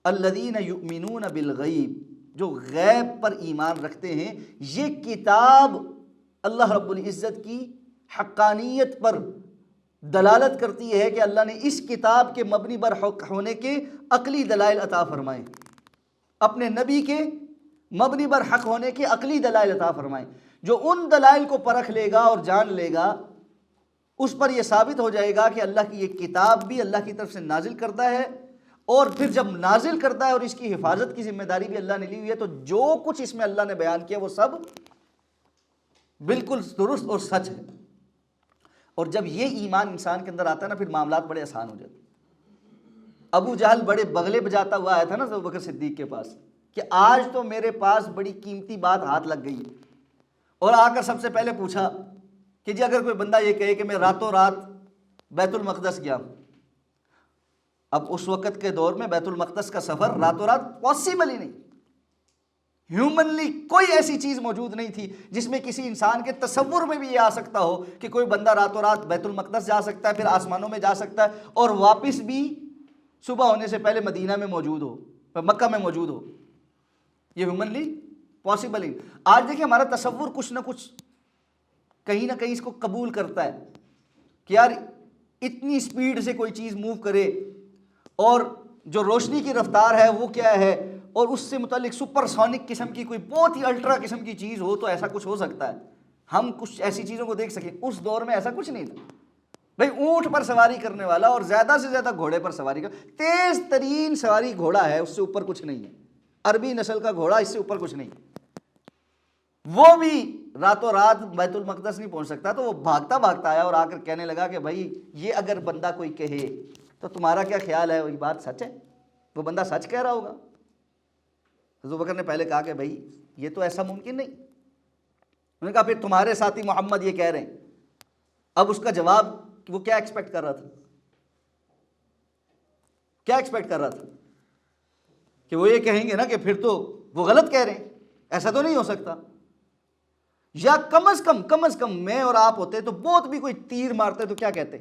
الذین یؤمنون بالغیب، جو غیب پر ایمان رکھتے ہیں، یہ کتاب اللہ رب العزت کی حقانیت پر دلالت کرتی ہے کہ اللہ نے اس کتاب کے مبنی بر حق ہونے کے عقلی دلائل عطا فرمائے، اپنے نبی کے مبنی بر حق ہونے کے عقلی دلائل عطا فرمائے۔ جو ان دلائل کو پرکھ لے گا اور جان لے گا، اس پر یہ ثابت ہو جائے گا کہ اللہ کی یہ کتاب بھی اللہ کی طرف سے نازل کرتا ہے، اور پھر جب نازل کرتا ہے اور اس کی حفاظت کی ذمہ داری بھی اللہ نے لی ہوئی ہے، تو جو کچھ اس میں اللہ نے بیان کیا وہ سب بالکل درست اور سچ ہے۔ اور جب یہ ایمان انسان کے اندر آتا ہے نا، پھر معاملات بڑے آسان ہو جاتے ہیں۔ ابو جہل بڑے بغلے بجاتا ہوا آیا تھا نا ابو بکر صدیق کے پاس کہ آج تو میرے پاس بڑی قیمتی بات ہاتھ لگ گئی ہے، اور آ کر سب سے پہلے پوچھا کہ جی اگر کوئی بندہ یہ کہے کہ میں راتوں رات بیت المقدس گیا ہوں۔ اب اس وقت کے دور میں بیت المقدس کا سفر راتوں رات پاسبل ہی نہیں، ہیومنلی کوئی ایسی چیز موجود نہیں تھی جس میں کسی انسان کے تصور میں بھی یہ آ سکتا ہو کہ کوئی بندہ راتوں رات بیت المقدس جا سکتا ہے، پھر آسمانوں میں جا سکتا ہے، اور واپس بھی صبح ہونے سے پہلے مدینہ میں موجود ہو، مکہ میں موجود ہو۔ یہ ہیومنلی پاسبل ہی۔ آج دیکھیں ہمارا تصور کچھ نہ کچھ کہیں نہ کہیں اس کو قبول کرتا ہے کہ یار اتنی سپیڈ سے کوئی چیز موو کرے، اور جو روشنی کی رفتار ہے وہ کیا ہے، اور اس سے متعلق سپر سونک قسم کی کوئی بہت ہی الٹرا قسم کی چیز ہو تو ایسا کچھ ہو سکتا ہے، ہم کچھ ایسی چیزوں کو دیکھ سکیں۔ اس دور میں ایسا کچھ نہیں تھا بھئی، اونٹ پر سواری کرنے والا اور زیادہ سے زیادہ گھوڑے پر سواری تیز ترین سواری گھوڑا ہے، اس سے اوپر کچھ نہیں ہے، عربی نسل کا گھوڑا، اس سے اوپر کچھ نہیں۔ وہ بھی راتوں رات بیت المقدس نہیں پہنچ سکتا، تو وہ بھاگتا بھاگتا آیا اور آ کر کہنے لگا کہ بھائی یہ اگر بندہ کوئی کہے تو تمہارا کیا خیال ہے، وہی بات سچ ہے؟ وہ بندہ سچ کہہ رہا ہوگا؟ حضرت بکر نے پہلے کہا کہ بھائی یہ تو ایسا ممکن نہیں۔ انہوں نے کہا پھر تمہارے ساتھی محمد یہ کہہ رہے ہیں۔ اب اس کا جواب وہ کیا ایکسپیکٹ کر رہا تھا؟ کیا ایکسپیکٹ کر رہا تھا کہ وہ یہ کہیں گے نا کہ پھر تو وہ غلط کہہ رہے ہیں، ایسا تو نہیں ہو سکتا۔ یا کم از کم میں اور آپ ہوتے تو بہت بھی کوئی تیر مارتے تو کیا کہتے؟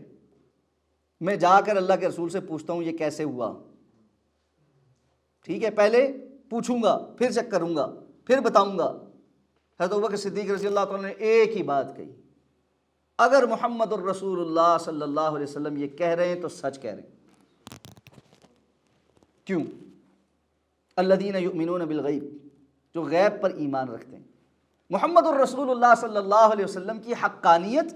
میں جا کر اللہ کے رسول سے پوچھتا ہوں یہ کیسے ہوا، ٹھیک ہے، پہلے پوچھوں گا، پھر چیک کروں گا، پھر بتاؤں گا۔ حضرت ابوبکر صدیق رضی اللہ تعالیٰ نے ایک ہی بات کہی، اگر محمد الرسول اللہ صلی اللہ علیہ وسلم یہ کہہ رہے ہیں تو سچ کہہ رہے ہیں۔ کیوں؟ الذین یؤمنون بالغیب، جو غیب پر ایمان رکھتے ہیں۔ محمد الرسول اللہ صلی اللہ علیہ وسلم کی حقانیت،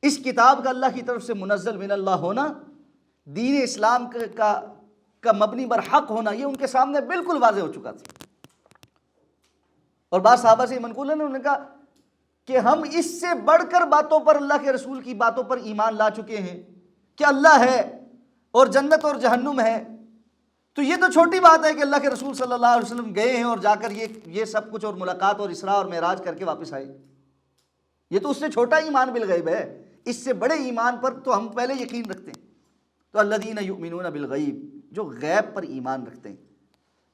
اس کتاب کا اللہ کی طرف سے منزل من اللہ ہونا، دین اسلام کا مبنی بر حق ہونا، یہ ان کے سامنے بالکل واضح ہو چکا تھا۔ اور بعض صحابہ سے منقول ہے، انہوں نے کہا کہ ہم اس سے بڑھ کر باتوں پر، اللہ کے رسول کی باتوں پر ایمان لا چکے ہیں کہ اللہ ہے اور جنت اور جہنم ہے، تو یہ تو چھوٹی بات ہے کہ اللہ کے رسول صلی اللہ علیہ وسلم گئے ہیں اور جا کر یہ سب کچھ اور ملاقات اور اسراء اور معراج کر کے واپس آئے، یہ تو اس سے چھوٹا ایمان بالغیب ہے، اس سے بڑے ایمان پر تو ہم پہلے یقین رکھتے ہیں۔ تو الذین یؤمنون بالغیب، جو غیب پر ایمان رکھتے ہیں۔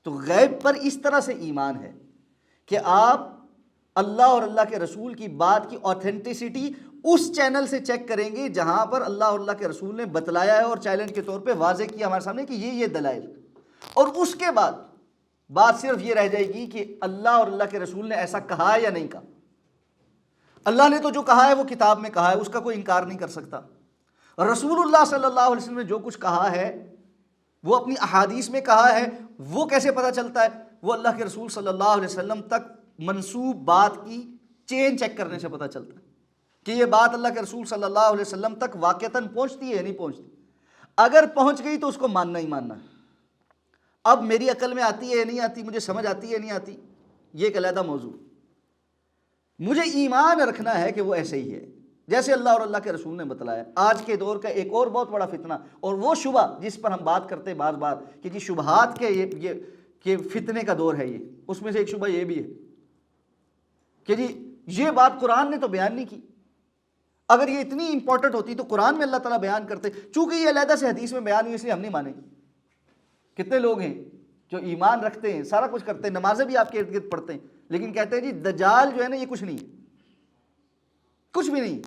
تو غیب پر اس طرح سے ایمان ہے کہ آپ اللہ اور اللہ کے رسول کی بات کی اوتھینٹسٹی اس چینل سے چیک کریں گے جہاں پر اللہ اور اللہ کے رسول نے بتلایا ہے اور چیلنج کے طور پہ واضح کیا ہمارے سامنے کہ یہ دلائل، اور اس کے بعد بات صرف یہ رہ جائے گی کہ اللہ اور اللہ کے رسول نے ایسا کہا ہے یا نہیں کہا۔ اللہ نے تو جو کہا ہے وہ کتاب میں کہا ہے، اس کا کوئی انکار نہیں کر سکتا۔ رسول اللہ صلی اللہ علیہ وسلم نے جو کچھ کہا ہے وہ اپنی احادیث میں کہا ہے، وہ کیسے پتہ چلتا ہے؟ وہ اللہ کے رسول صلی اللہ علیہ وسلم تک منسوب بات کی چین چیک کرنے سے پتہ چلتا ہے کہ یہ بات اللہ کے رسول صلی اللہ علیہ وسلم تک واقعتاً پہنچتی ہے یا نہیں پہنچتی۔ اگر پہنچ گئی تو اس کو ماننا ہی ماننا ہے۔ اب میری عقل میں آتی ہے یا نہیں آتی، مجھے سمجھ آتی ہے یا نہیں آتی، یہ ایک علیحدہ موضوع۔ مجھے ایمان رکھنا ہے کہ وہ ایسے ہی ہے جیسے اللہ اور اللہ کے رسول نے بتلایا۔ آج کے دور کا ایک اور بہت بڑا فتنہ اور وہ شبہ جس پر ہم بات کرتے ہیں بار بار کہ جی شبہات کے یہ فتنے کا دور ہے، یہ اس میں سے ایک شبہ یہ بھی ہے کہ جی یہ بات قرآن نے تو بیان نہیں کی، اگر یہ اتنی امپورٹنٹ ہوتی تو قرآن میں اللہ تعالیٰ بیان کرتے، چونکہ یہ علیحدہ سے حدیث میں بیان ہوئی اس لیے ہم نہیں مانیں گے۔ کتنے لوگ ہیں جو ایمان رکھتے ہیں، سارا کچھ کرتے ہیں، نمازیں بھی آپ کے ارد گرد پڑھتے ہیں، لیکن کہتے ہیں جی دجال جو ہے نا یہ کچھ نہیں ہے، کچھ بھی نہیں۔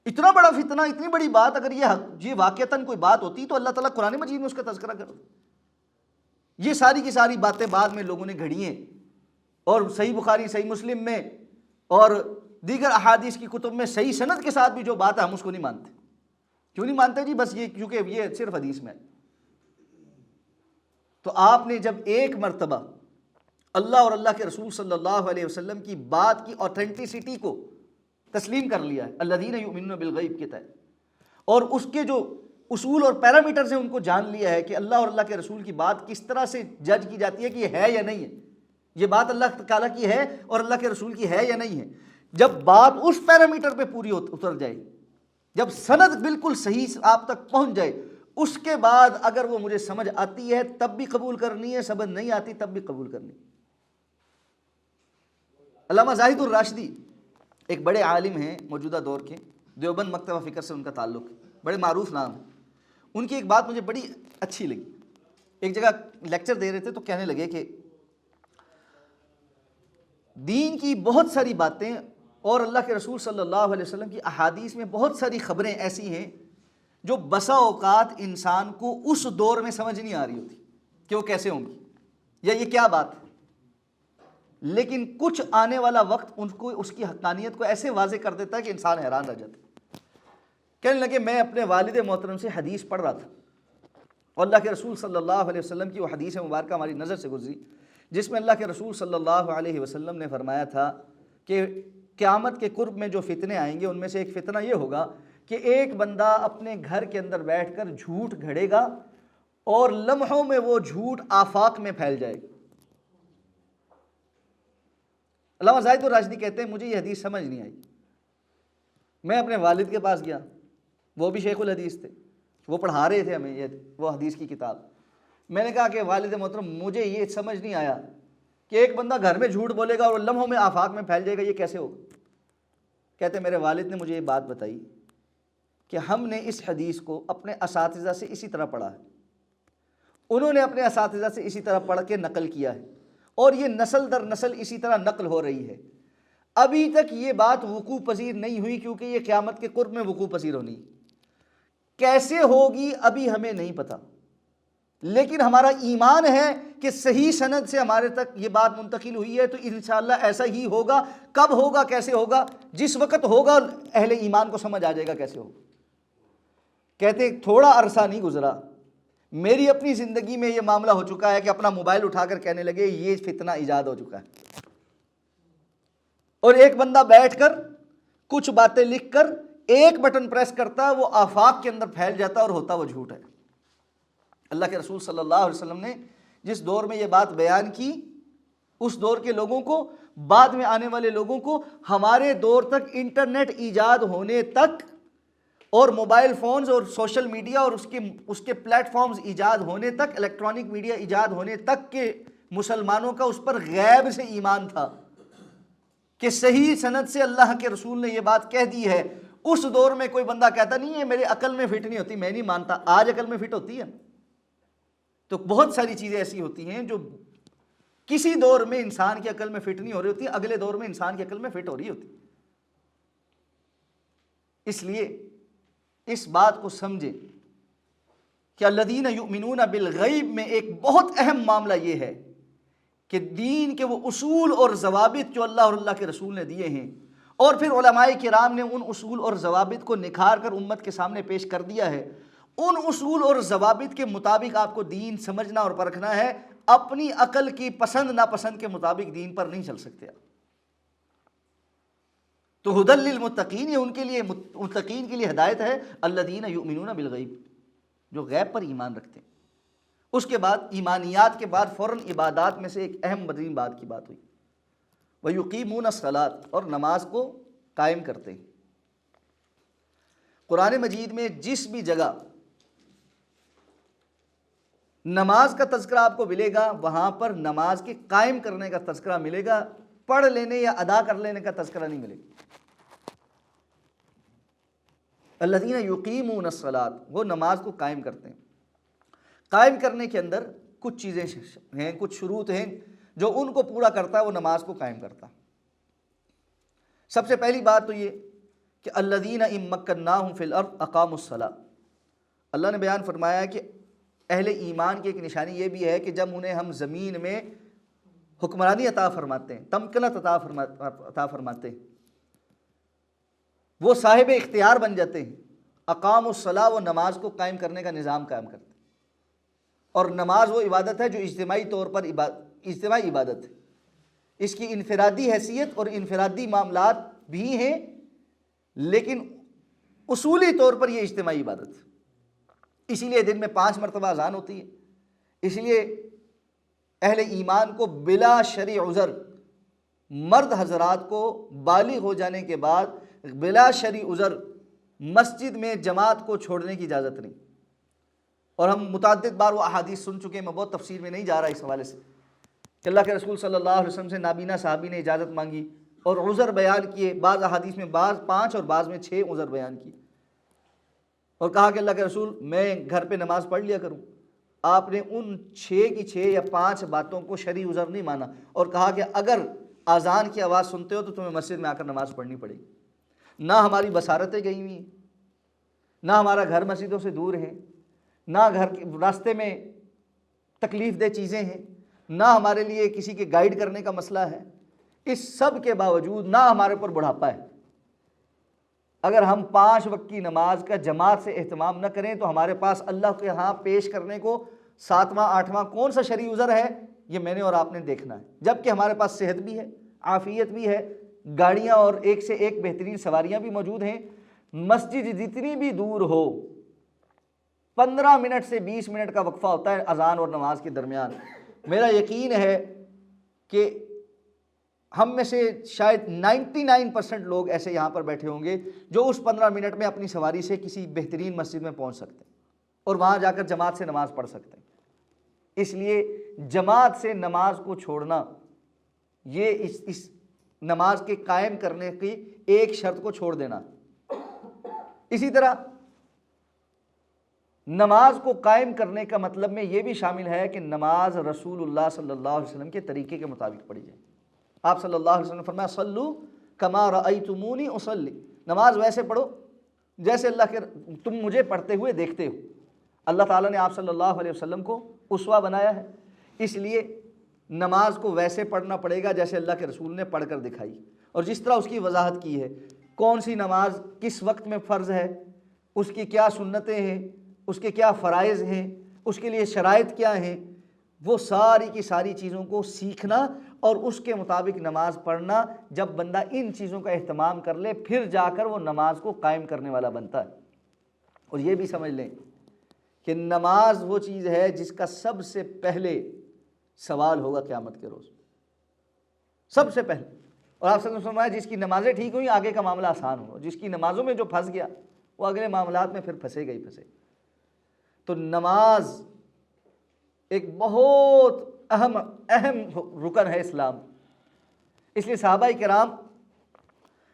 اتنا بڑا فتنہ، اتنی بڑی بات، اگر یہ واقعتاً کوئی بات ہوتی تو اللہ تعالیٰ قرآن مجید میں اس کا تذکرہ کرتا۔ یہ ساری کی ساری باتیں بعد میں لوگوں نے گھڑی ہیں، اور صحیح بخاری، صحیح مسلم میں اور دیگر احادیث کی کتب میں صحیح سند کے ساتھ بھی جو بات ہے ہم اس کو نہیں مانتے۔ کیوں نہیں مانتے جی؟ بس یہ کیونکہ یہ صرف حدیث میں ہے۔ تو آپ نے جب ایک مرتبہ اللہ اور اللہ کے رسول صلی اللہ علیہ وسلم کی بات کی اوتھینٹسٹی کو تسلیم کر لیا ہے، الذین یؤمنون بالغیب کے تحت، اور اس کے جو اصول اور پیرامیٹرز ہیں ان کو جان لیا ہے کہ اللہ اور اللہ کے رسول کی بات کس طرح سے جج کی جاتی ہے کہ یہ ہے یا نہیں ہے، یہ بات اللہ تعالیٰ کی ہے اور اللہ کے رسول کی ہے یا نہیں ہے۔ جب بات اس پیرامیٹر پہ پوری اتر جائے، جب سند بالکل صحیح آپ تک پہنچ جائے، اس کے بعد اگر وہ مجھے سمجھ آتی ہے تب بھی قبول کرنی ہے، سمجھ نہیں آتی تب بھی قبول کرنی۔ علامہ زاہد الراشدی ایک بڑے عالم ہیں موجودہ دور کے، دیوبند مکتبہ فکر سے ان کا تعلق ہے، بڑے معروف نام ہے۔ ان کی ایک بات مجھے بڑی اچھی لگی۔ ایک جگہ لیکچر دے رہے تھے تو کہنے لگے کہ دین کی بہت ساری باتیں اور اللہ کے رسول صلی اللہ علیہ وسلم کی احادیث میں بہت ساری خبریں ایسی ہیں جو بسا اوقات انسان کو اس دور میں سمجھ نہیں آ رہی ہوتی کہ وہ کیسے ہوں گی یا یہ کیا بات ہے، لیکن کچھ آنے والا وقت ان کو اس کی حقانیت کو ایسے واضح کر دیتا ہے کہ انسان حیران رہ جاتا ہے۔ کہنے لگے میں اپنے والد محترم سے حدیث پڑھ رہا تھا اور اللہ کے رسول صلی اللہ علیہ وسلم کی وہ حدیث مبارکہ ہماری نظر سے گزری جس میں اللہ کے رسول صلی اللہ علیہ وسلم نے فرمایا تھا کہ قیامت کے قرب میں جو فتنے آئیں گے ان میں سے ایک فتنہ یہ ہوگا کہ ایک بندہ اپنے گھر کے اندر بیٹھ کر جھوٹ گھڑے گا اور لمحوں میں وہ جھوٹ آفاق میں پھیل جائے گا۔ علامہ زاہد الراشدی کہتے ہیں مجھے یہ حدیث سمجھ نہیں آئی، میں اپنے والد کے پاس گیا، وہ بھی شیخ الحدیث تھے، وہ پڑھا رہے تھے ہمیں وہ حدیث کی کتاب۔ میں نے کہا کہ والد محترم مجھے یہ سمجھ نہیں آیا کہ ایک بندہ گھر میں جھوٹ بولے گا اور لمحوں میں آفاق میں پھیل جائے گا، یہ کیسے ہوگا؟ کہتے میرے والد نے مجھے یہ بات بتائی کہ ہم نے اس حدیث کو اپنے اساتذہ سے اسی طرح پڑھا ہے، انہوں نے اپنے اساتذہ سے اسی طرح پڑھ کے نقل کیا ہے اور یہ نسل در نسل اسی طرح نقل ہو رہی ہے، ابھی تک یہ بات وقوع پذیر نہیں ہوئی کیونکہ یہ قیامت کے قرب میں وقوع پذیر ہونی ہے۔ کیسے ہوگی ابھی ہمیں نہیں پتا، لیکن ہمارا ایمان ہے کہ صحیح سند سے ہمارے تک یہ بات منتقل ہوئی ہے تو انشاءاللہ ایسا ہی ہوگا۔ کب ہوگا، کیسے ہوگا؟ جس وقت ہوگا اہل ایمان کو سمجھ آ جائے گا کیسے ہوگا۔ کہتے تھوڑا عرصہ نہیں گزرا میری اپنی زندگی میں یہ معاملہ ہو چکا ہے کہ اپنا موبائل اٹھا کر کہنے لگے یہ فتنہ ایجاد ہو چکا ہے، اور ایک بندہ بیٹھ کر کچھ باتیں لکھ کر ایک بٹن پریس کرتا ہے، وہ آفاق کے اندر پھیل جاتا ہے اور ہوتا وہ جھوٹ ہے۔ اللہ کے رسول صلی اللہ علیہ وسلم نے جس دور میں یہ بات بیان کی، اس دور کے لوگوں کو، بعد میں آنے والے لوگوں کو، ہمارے دور تک انٹرنیٹ ایجاد ہونے تک اور موبائل فونز اور سوشل میڈیا اور اس کے پلیٹ فارمز ایجاد ہونے تک، الیکٹرانک میڈیا ایجاد ہونے تک کے مسلمانوں کا اس پر غیب سے ایمان تھا کہ صحیح سند سے اللہ کے رسول نے یہ بات کہہ دی ہے۔ اس دور میں کوئی بندہ کہتا نہیں ہے میرے عقل میں فٹ نہیں ہوتی، میں نہیں مانتا۔ آج عقل میں فٹ ہوتی ہے۔ تو بہت ساری چیزیں ایسی ہوتی ہیں جو کسی دور میں انسان کی عقل میں فٹ نہیں ہو رہی ہوتی، اگلے دور میں انسان کی عقل میں فٹ ہو رہی ہوتی۔ اس لیے اس بات کو سمجھیں کہ الذین یؤمنون بالغیب میں ایک بہت اہم معاملہ یہ ہے کہ دین کے وہ اصول اور ضوابط جو اللہ اور اللہ کے رسول نے دیے ہیں، اور پھر علماء کرام نے ان اصول اور ضوابط کو نکھار کر امت کے سامنے پیش کر دیا ہے، ان اصول اور ضوابط کے مطابق آپ کو دین سمجھنا اور پرکھنا ہے۔ اپنی عقل کی پسند ناپسند کے مطابق دین پر نہیں چل سکتے آپ۔ تو ہدی للمتقین، یہ ان کے لیے، متقین کے لیے ہدایت ہے، الذین یؤمنون بالغیب، جو غیب پر ایمان رکھتے ہیں۔ اس کے بعد ایمانیات کے بعد فوراً عبادات میں سے ایک اہم ترین بات کی بات ہوئی، وَيُقِيمُونَ الصَّلَاةَ، اور نماز کو قائم کرتے ہیں۔ قرآن مجید میں جس بھی جگہ نماز کا تذکرہ آپ کو ملے گا، وہاں پر نماز کے قائم کرنے کا تذکرہ ملے گا، پڑھ لینے یا ادا کر لینے کا تذکرہ نہیں ملے گا۔ الذین یقیمون الصلاۃ، وہ نماز کو قائم کرتے ہیں۔ قائم کرنے کے اندر کچھ چیزیں ہیں، کچھ شروط ہیں، جو ان کو پورا کرتا ہے وہ نماز کو قائم کرتا ہے۔ سب سے پہلی بات تو یہ کہ الذین ان مکناہم فی الارض اقاموا الصلاۃ، اللہ نے بیان فرمایا ہے کہ اہل ایمان کی ایک نشانی یہ بھی ہے کہ جب انہیں ہم زمین میں حکمرانی عطا فرماتے ہیں، تمکنت عطا فرماتے ہیں، وہ صاحب اختیار بن جاتے ہیں۔ اقاموا الصلاۃ، وہ نماز کو قائم کرنے کا نظام قائم کرتے ہیں۔ اور نماز وہ عبادت ہے جو اجتماعی طور پر اجتماعی عبادت ہے، اس کی انفرادی حیثیت اور انفرادی معاملات بھی ہیں، لیکن اصولی طور پر یہ اجتماعی عبادت ہے۔ اسی لیے دن میں 5 مرتبہ اذان ہوتی ہے، اس لیے اہل ایمان کو بلا شرعی عذر، مرد حضرات کو بالغ ہو جانے کے بعد بلا شرعی عذر مسجد میں جماعت کو چھوڑنے کی اجازت نہیں۔ اور ہم متعدد بار وہ احادیث سن چکے ہیں، میں بہت تفصیل میں نہیں جا رہا اس حوالے سے، کہ اللہ کے رسول صلی اللہ علیہ وسلم سے نابینا صحابی نے اجازت مانگی اور عذر بیان کیے، بعض احادیث میں بعض 5 اور بعض میں 6 عذر بیان کیے، اور کہا کہ اللہ کے رسول میں گھر پہ نماز پڑھ لیا کروں۔ آپ نے ان 6 کی 6 یا 5 باتوں کو شرعی عذر نہیں مانا، اور کہا کہ اگر اذان کی آواز سنتے ہو تو تمہیں مسجد میں آ کر نماز پڑھنی پڑے گی۔ نہ ہماری بصارتیں گئی ہوئی ہیں، نہ ہمارا گھر مسجدوں سے دور ہے، نہ گھر کے راستے میں تکلیف دہ چیزیں ہیں، نہ ہمارے لیے کسی کے گائیڈ کرنے کا مسئلہ ہے، اس سب کے باوجود نہ ہمارے اوپر بڑھاپا ہے۔ اگر ہم 5 وقت کی نماز کا جماعت سے اہتمام نہ کریں تو ہمارے پاس اللہ کے ہاں پیش کرنے کو 7واں 8واں کون سا شرعی عذر ہے، یہ میں نے اور آپ نے دیکھنا ہے، جبکہ ہمارے پاس صحت بھی ہے، عافیت بھی ہے، گاڑیاں اور ایک سے ایک بہترین سواریاں بھی موجود ہیں۔ مسجد جتنی بھی دور ہو، 15 منٹ سے 20 منٹ کا وقفہ ہوتا ہے اذان اور نماز کے درمیان۔ میرا یقین ہے کہ ہم میں سے شاید 99% لوگ ایسے یہاں پر بیٹھے ہوں گے جو اس 15 منٹ میں اپنی سواری سے کسی بہترین مسجد میں پہنچ سکتے ہیں اور وہاں جا کر جماعت سے نماز پڑھ سکتے ہیں۔ اس لیے جماعت سے نماز کو چھوڑنا، یہ اس نماز کے قائم کرنے کی ایک شرط کو چھوڑ دینا۔ اسی طرح نماز کو قائم کرنے کا مطلب میں یہ بھی شامل ہے کہ نماز رسول اللہ صلی اللہ علیہ وسلم کے طریقے کے مطابق پڑھی جائے۔ آپ صلی اللہ علیہ وسلم نے فرمایا صلو کما رأیتمونی اصلی، نماز ویسے پڑھو جیسے تم مجھے پڑھتے ہوئے دیکھتے ہو۔ اللہ تعالیٰ نے آپ صلی اللہ علیہ وسلم کو اسوہ بنایا ہے، اس لیے نماز کو ویسے پڑھنا پڑے گا جیسے اللہ کے رسول نے پڑھ کر دکھائی، اور جس طرح اس کی وضاحت کی ہے، کون سی نماز کس وقت میں فرض ہے، اس کی کیا سنتیں ہیں، اس کے کیا فرائض ہیں، اس کے لیے شرائط کیا ہیں، وہ ساری کی ساری چیزوں کو سیکھنا اور اس کے مطابق نماز پڑھنا۔ جب بندہ ان چیزوں کا اہتمام کر لے پھر جا کر وہ نماز کو قائم کرنے والا بنتا ہے۔ اور یہ بھی سمجھ لیں کہ نماز وہ چیز ہے جس کا سب سے پہلے سوال ہوگا قیامت کے روز، سب سے پہلے۔ اور آپ نے فرمایا جس کی نمازیں ٹھیک ہوئی آگے کا معاملہ آسان ہو، جس کی نمازوں میں جو پھنس گیا وہ اگلے معاملات میں پھر پھنسے گا ہی پھنسے۔ تو نماز ایک بہت اہم رکن ہے اسلام۔ اس لیے صحابہ کرام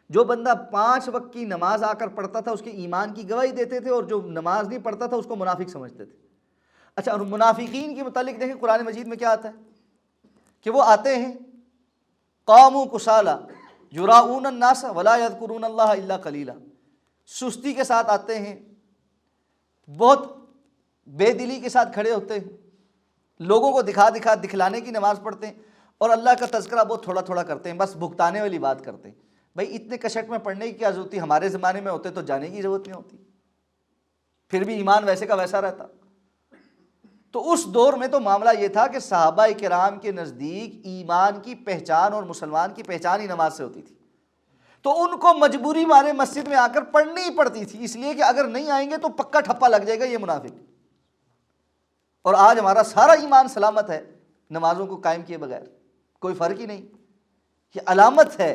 جو بندہ 5 وقت کی نماز آ کر پڑھتا تھا اس کے ایمان کی گواہی دیتے تھے، اور جو نماز نہیں پڑھتا تھا اس کو منافق سمجھتے تھے۔ اچھا، اور منافقین کے متعلق دیکھیں قرآن مجید میں کیا آتا ہے کہ وہ آتے ہیں قاموا کسالا یراؤون الناس ولا یذکرون اللہ الا قلیلا، سستی کے ساتھ آتے ہیں، بہت بے دلی کے ساتھ کھڑے ہوتے ہیں، لوگوں کو دکھلانے کی نماز پڑھتے ہیں، اور اللہ کا تذکرہ بہت تھوڑا تھوڑا کرتے ہیں، بس بھگتانے والی بات کرتے ہیں۔ بھائی اتنے کشٹ میں پڑھنے کی کیا ضرورت تھی؟ ہمارے زمانے میں ہوتے تو جانے کی ضرورت نہیں ہوتی، پھر بھی ایمان ویسے کا ویسا رہتا۔ تو اس دور میں تو معاملہ یہ تھا کہ صحابہ کرام کے نزدیک ایمان کی پہچان اور مسلمان کی پہچان ہی نماز سے ہوتی تھی، تو ان کو مجبوری مارے مسجد میں آ کر پڑھنی ہی پڑتی تھی، اس لیے کہ اگر نہیں آئیں گے تو پکا ٹھپا لگ جائے گا یہ منافق۔ اور آج ہمارا سارا ایمان سلامت ہے نمازوں کو قائم کیے بغیر، کوئی فرق ہی نہیں۔ یہ علامت ہے،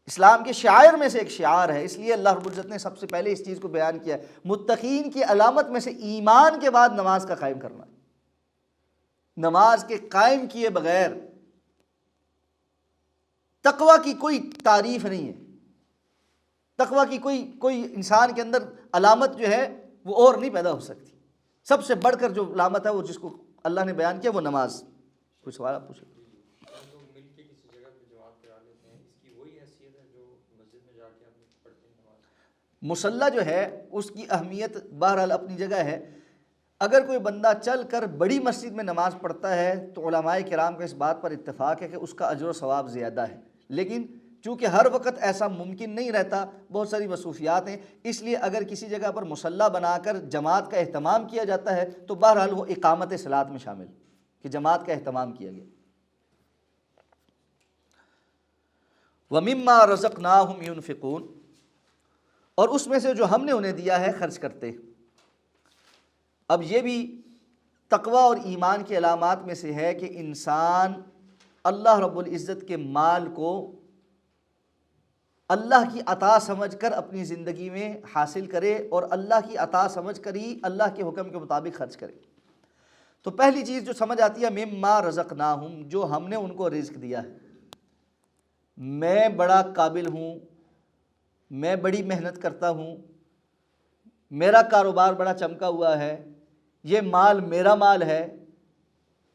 اسلام کے شعائر میں سے ایک شعار ہے، اس لیے اللہ رب العزت نے سب سے پہلے اس چیز کو بیان کیا ہے۔ متقین کی علامت میں سے ایمان کے بعد نماز کا قائم کرنا۔ نماز کے قائم کیے بغیر تقوی کی کوئی تعریف نہیں ہے، تقوی کی کوئی انسان کے اندر علامت جو ہے وہ اور نہیں پیدا ہو سکتی۔ سب سے بڑھ کر جو علامت ہے وہ جس کو اللہ نے بیان کیا وہ نماز۔ کوئی سوال آپ پوچھیں؟ مصلی جو ہے اس کی اہمیت بہرحال اپنی جگہ ہے۔ اگر کوئی بندہ چل کر بڑی مسجد میں نماز پڑھتا ہے تو علماء کرام کا اس بات پر اتفاق ہے کہ اس کا اجر و ثواب زیادہ ہے، لیکن چونکہ ہر وقت ایسا ممکن نہیں رہتا، بہت ساری مصروفیات ہیں، اس لیے اگر کسی جگہ پر مصلی بنا کر جماعت کا اہتمام کیا جاتا ہے تو بہرحال وہ اقامت صلاۃ میں شامل کہ جماعت کا اہتمام کیا گیا۔ وَمِمَّا رَزَقْنَاهُمْ يُنْفِقُونَ، اور اس میں سے جو ہم نے انہیں دیا ہے خرچ کرتے۔ اب یہ بھی تقوی اور ایمان کی علامات میں سے ہے کہ انسان اللہ رب العزت کے مال کو اللہ کی عطا سمجھ کر اپنی زندگی میں حاصل کرے، اور اللہ کی عطا سمجھ کر ہی اللہ کے حکم کے مطابق خرچ کرے۔ تو پہلی چیز جو سمجھ آتی ہے مما رزقناہم، جو ہم نے ان کو رزق دیا ہے۔ میں بڑا قابل ہوں، میں بڑی محنت کرتا ہوں، میرا کاروبار بڑا چمکا ہوا ہے، یہ مال میرا مال ہے،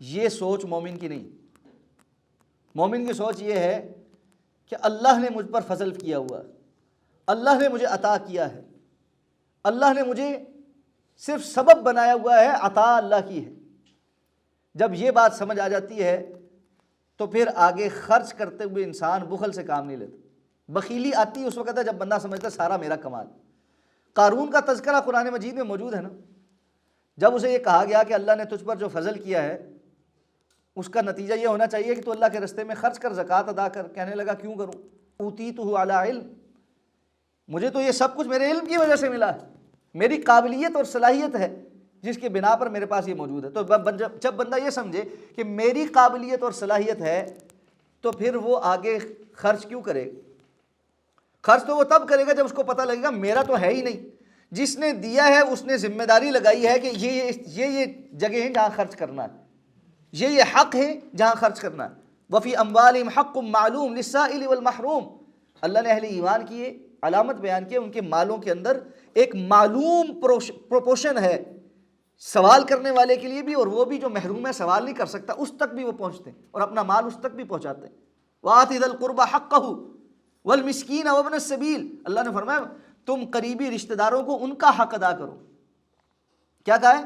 یہ سوچ مومن کی نہیں۔ مومن کی سوچ یہ ہے کہ اللہ نے مجھ پر فضل کیا ہوا ہے، اللہ نے مجھے عطا کیا ہے، اللہ نے مجھے صرف سبب بنایا ہوا ہے، عطا اللہ کی ہے۔ جب یہ بات سمجھ آ جاتی ہے تو پھر آگے خرچ کرتے ہوئے انسان بخل سے کام نہیں لیتا۔ بخیلی آتی اس وقت ہے جب بندہ سمجھتا ہے سارا میرا کمال۔ قارون کا تذکرہ قرآن مجید میں موجود ہے نا، جب اسے یہ کہا گیا کہ اللہ نے تجھ پر جو فضل کیا ہے اس کا نتیجہ یہ ہونا چاہیے کہ تو اللہ کے رستے میں خرچ کر، زکوٰۃ ادا کر، کہنے لگا کیوں کروں؟ اوتیتہ علی علم، مجھے تو یہ سب کچھ میرے علم کی وجہ سے ملا ہے، میری قابلیت اور صلاحیت ہے جس کے بنا پر میرے پاس یہ موجود ہے۔ تو جب بندہ یہ سمجھے کہ میری قابلیت اور صلاحیت ہے تو پھر وہ آگے خرچ کیوں کرے؟ خرچ تو وہ تب کرے گا جب اس کو پتہ لگے گا میرا تو ہے ہی نہیں، جس نے دیا ہے اس نے ذمہ داری لگائی ہے کہ یہ جگہ ہیں جہاں خرچ کرنا ہے، یہ حق ہے جہاں خرچ کرنا ہے۔ وفی اموالہم حق معلوم للسائل والمحروم، اللہ نے اہل ایمان کی علامت بیان کی، ان کے مالوں کے اندر ایک معلوم پروپورشن ہے سوال کرنے والے کے لیے بھی، اور وہ بھی جو محروم ہے سوال نہیں کر سکتا اس تک بھی وہ پہنچتے ہیں، اور اپنا مال اس تک بھی پہنچاتے ہیں۔ وآت ذی القربى حقہ والمسکین وابن السبیل، اللہ نے فرمایا تم قریبی رشتہ داروں کو ان کا حق ادا کرو۔ کیا کہا ہے؟